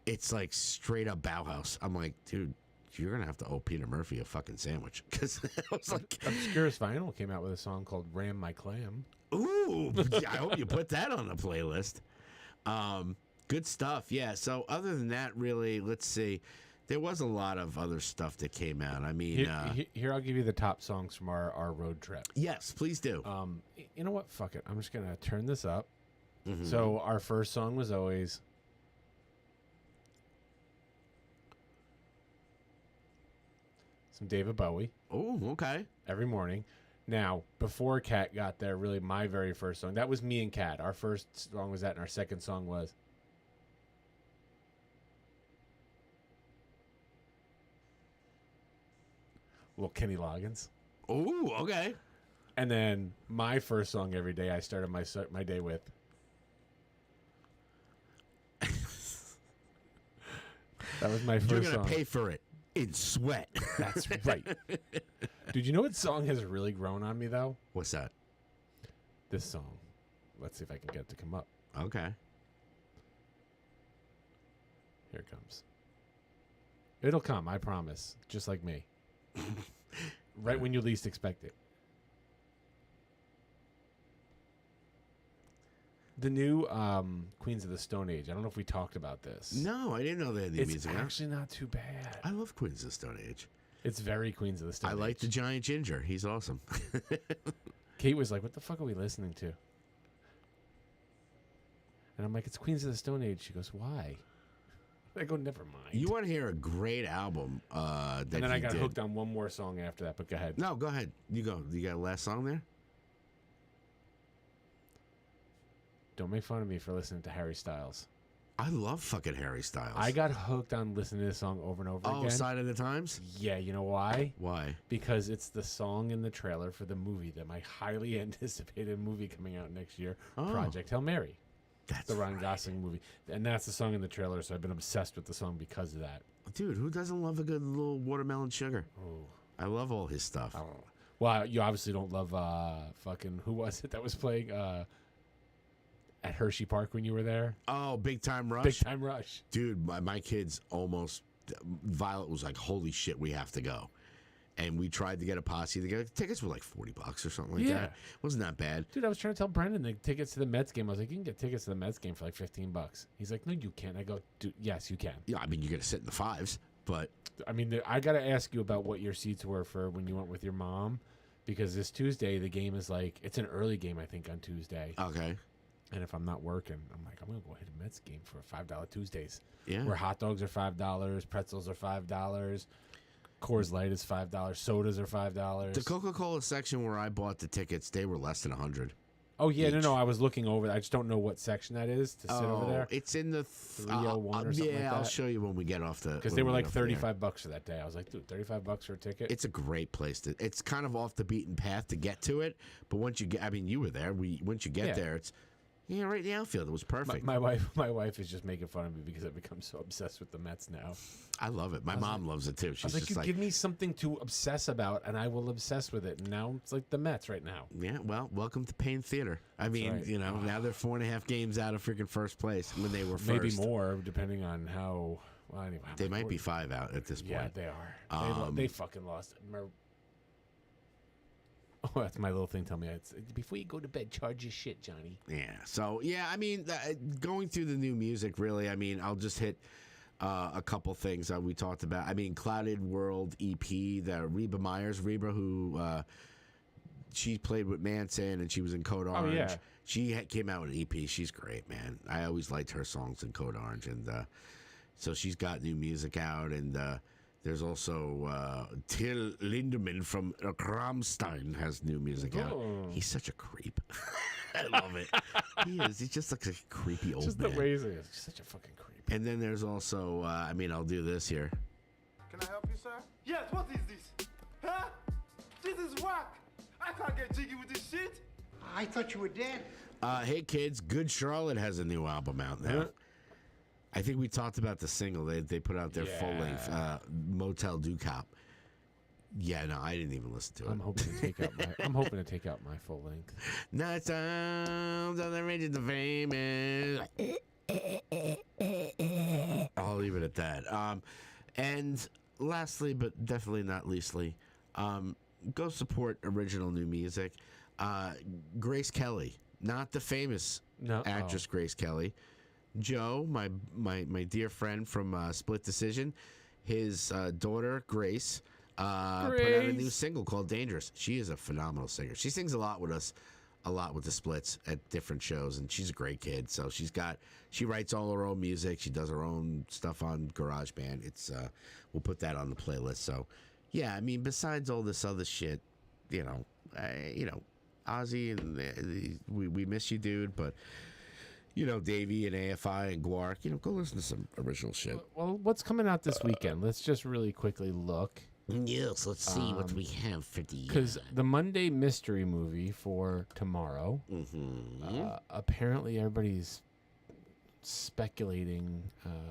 it's like straight up Bauhaus. I'm like, dude, you're going to have to owe Peter Murphy a fucking sandwich. Because I was like... Obscurest Vinyl came out with a song called Ram My Clam. Ooh, I hope you put that on the playlist. Good stuff, yeah. So other than that, really, let's see. There was a lot of other stuff that came out. I mean... Here, I'll give you the top songs from our road trip. Yes, please do. You know what? Fuck it. I'm just going to turn this up. Mm-hmm. So our first song was always... some David Bowie. Oh, okay. Every morning. Now, before Kat got there, really my very first song, that was me and Kat. Our first song was that, and our second song was... well, Kenny Loggins. Oh, okay. And then my first song every day, I started my day with... that was my first song. You're going to pay for it. In sweat. That's right. Dude, you know what song has really grown on me, though? What's that? This song. Let's see if I can get it to come up. Okay. Here it comes. It'll come, I promise. Just like me. Right when you least expect it. The new Queens of the Stone Age. I don't know if we talked about this. No, I didn't know they had the music. It's actually not too bad. I love Queens of the Stone Age. It's very Queens of the Stone Age. I like the Giant Ginger. He's awesome. Kate was like, what the fuck are we listening to? And I'm like, it's Queens of the Stone Age. She goes, why? I go, never mind. You want to hear a great album that and then I got hooked on one more song after that, but go ahead. No, go ahead. You go. You got a last song there? Don't make fun of me for listening to Harry Styles. I love fucking Harry Styles. I got hooked on listening to this song over and over again. Oh, Sign of the Times? Yeah, you know why? Why? Because it's the song in the trailer for the movie, that my highly anticipated movie coming out next year, Project Hail Mary. That's the Ryan Gosling movie. And that's the song in the trailer, so I've been obsessed with the song because of that. Dude, who doesn't love a good little Watermelon Sugar? Oh. I love all his stuff. Well, you obviously don't love fucking... Who was it that was playing... at Hershey Park when you were there? Oh, Big Time Rush? Big Time Rush. Dude, my kids almost... Violet was like, holy shit, we have to go. And we tried to get a posse to get tickets were like $40 or something like that. Wasn't that bad. Dude, I was trying to tell Brendan the tickets to the Mets game. I was like, you can get tickets to the Mets game for like $15. He's like, no, you can't. I go, dude, yes, you can. Yeah, I mean, you're going to sit in the fives, but... I mean, I got to ask you about what your seats were for when you went with your mom. Because this Tuesday, the game is like... It's an early game, I think, on Tuesday. Okay. And if I'm not working, I'm like, I'm going to go hit a Mets game for $5 Tuesdays. Yeah. Where hot dogs are $5, pretzels are $5, Coors Light is $5, sodas are $5. The Coca-Cola section where I bought the tickets, they were less than $100. Oh yeah, Each. no, I was looking over. I just don't know what section that is to sit over there. It's in the 301 or something yeah, like I'll that. show you when we get off the. Because when they we were get like off the air. $35 for that day. I was like, dude, $35 for a ticket. It's a great place to. It's kind of off the beaten path to get to it, but once you get, I mean, you were there. Once you get Yeah. there, it's right in the outfield. It was perfect. my wife is just making fun of me because I've become so obsessed with the Mets now. I love it. My mom loves it too. I She's was like, just you like, give me something to obsess about, and I will obsess with it. And now it's like the Mets right now. yeah, well, welcome to Payne Theater. I mean, right. now they're 4.5 games out of freaking first place when they were first. Maybe more, depending on how. Well, anyway, They might be 5 out at this point. Yeah, they are. They fucking lost. Oh, that's my little thing. Tell me, before you go to bed, charge your shit, Johnny. Yeah. So yeah, I mean, going through the new music, really. I mean, I'll just hit a couple things that we talked about. I mean, Clouded World EP, the Reba Myers, who she played with Manson and she was in Code Orange. yeah. She came out with an EP. She's great, man. I always liked her songs in Code Orange, and so she's got new music out, and there's also Till Lindemann from Rammstein has new music out. Oh. He's such a creep. I love it. He is. He just looks like a creepy old Just man. the ways he is. Such a fucking creep. And then there's also, I mean, I'll do this here. Can I help you, sir? Yes, what is this? Huh? This is whack. I can't get jiggy with this shit. I thought you were dead. Hey kids, Good Charlotte has a new album out now. Huh? I think we talked about the single. They put out their full length Motel Doo-Cop. Yeah, no, I didn't even listen to it. I'm hoping to take out my. I'm hoping to take out my full length. Night sounds on the range of the famous. I'll leave it at that. And lastly, but definitely not leastly, go support original new music. Grace Kelly, not the famous No, actress Grace Kelly. Joe, my dear friend from Split Decision, his daughter Grace, put out a new single called Dangerous. She is a phenomenal singer. She sings a lot with us, a lot with the Splits at different shows, and she's a great kid. So she writes all her own music. She does her own stuff on GarageBand. It's we'll put that on the playlist. So yeah, I mean, besides all this other shit, Ozzy and we miss you, dude, but. Davey and AFI and Guark, go listen to some original shit. Well, what's coming out this weekend? Let's just really quickly look. Yes, let's see what we have for the... Because the Monday Mystery movie for tomorrow, apparently everybody's speculating.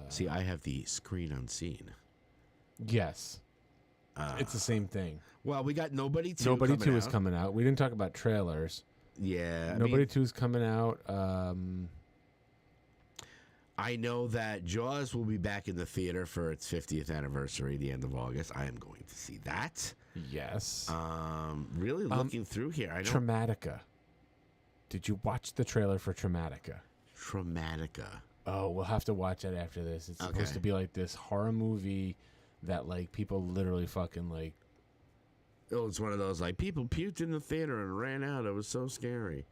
See, I have the Screen Unseen. Yes. It's the same thing. Well, we got Nobody 2 Nobody coming 2 is out. coming out. We didn't talk about trailers. Yeah. Nobody 2 is coming out. I know that Jaws will be back in the theater for its 50th anniversary, the end of August. I am going to see that. Yes. Really looking through here. I know Traumatica. Did you watch the trailer for Traumatica? Traumatica. Oh, we'll have to watch that after this. It's supposed to be like this horror movie that like people literally fucking like. Oh, it's one of those like people puked in the theater and ran out. It was so scary.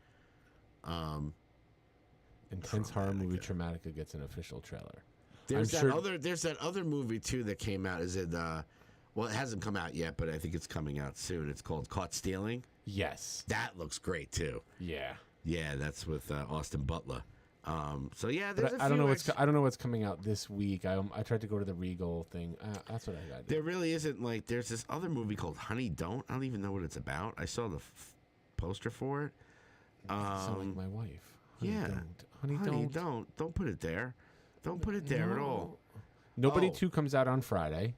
Intense horror movie Traumatica gets an official trailer. There's that other movie too that came out. Is it well, it hasn't come out yet, but I think it's coming out soon. It's called Caught Stealing. Yes. That looks great too. Yeah. Yeah, that's with Austin Butler. So yeah, there's But I don't know I don't know what's coming out this week. I tried to go to the Regal thing. That's what I got. There really isn't like there's this other movie called Honey Don't. I don't even know what it's about. I saw the poster for it. Sound like my wife. Yeah. Honey, don't put it there. Don't put it there at all. Nobody Oh. 2 comes out on Friday,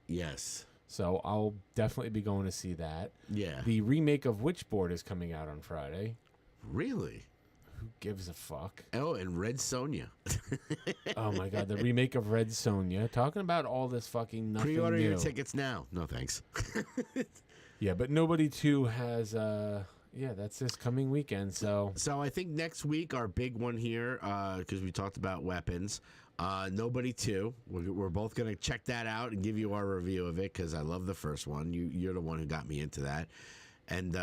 Yes. so I'll definitely be going to see that. Yeah. The remake of Witchboard is coming out on Friday. Really? Who gives a fuck? Oh, and Red Sonja. Oh my god, the remake of Red Sonja. Talking about all this fucking nothing Pre-order new. your tickets now. No thanks. Yeah, but Nobody 2 has that's this coming weekend, so So I think next week our big one here, because we talked about weapons. Nobody 2. We're both gonna check that out and give you our review of it because I love the first one. You're the one who got me into that. And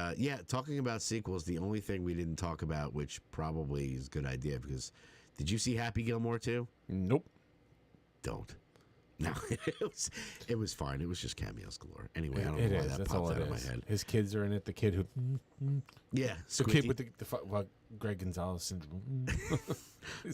talking about sequels, the only thing we didn't talk about, which probably is a good idea, because did you see Happy Gilmore 2? nope. Don't. No, it was fine. It was just cameos galore. Anyway, I don't It know why is. that That's popped all out it of my is. head. His kids are in it. The kid who, Yeah, the kid with the Greg Gonzalez syndrome.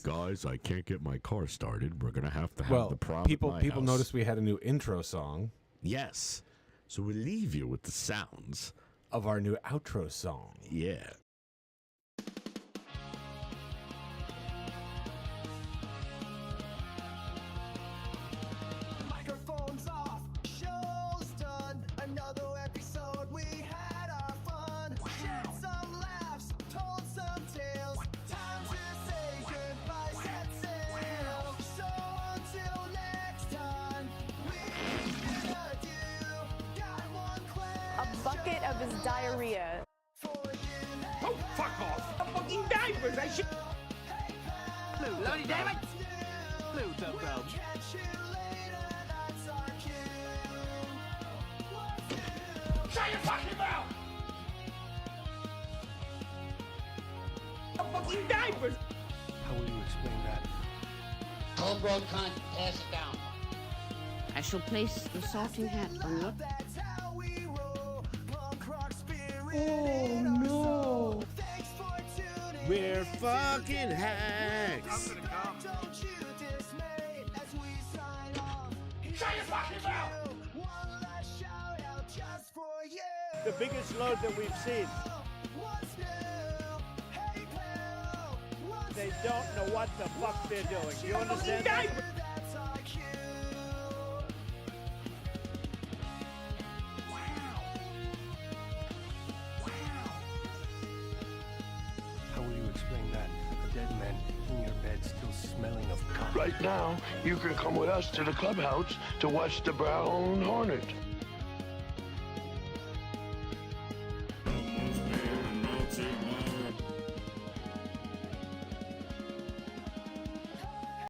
guys, I can't get my car started. We're gonna have to have Well, the prom. people at my house. noticed we had a new intro song Yes, so we'll leave you with the sounds. of our new outro song. Yeah. Microphones off, show's done. Another episode, we had our fun. Shared some laughs, told some tales. Time to say goodbye, set sail. So until next time, we should do. Got one A question bucket of his diarrhea. for you. Oh, fuck off! I'm fucking diapers, I should. Blue, Lordy damn it! Blue, we'll catch you later, that's our cue. What's new? Shut your fucking mouth! I'm fucking diapers! How will you explain that? Homebrew cunt, pass it down. I shall place the sorting hat on your... That's how we roll. Punk rock spirit in our soul. Thanks for tuning We're in. fucking hacks. Don't you dismay as we sign off. Shut your fucking mouth! One last shout out just for you. The biggest load that we've seen. What's new? Hey pal, what's They don't know what the fuck they're doing. Do you Fucking understand that? diapers! That's our cue. How will you explain that? A dead man in your bed still smelling of cum. Right now, you can come with us to the clubhouse to watch the Brown Hornet.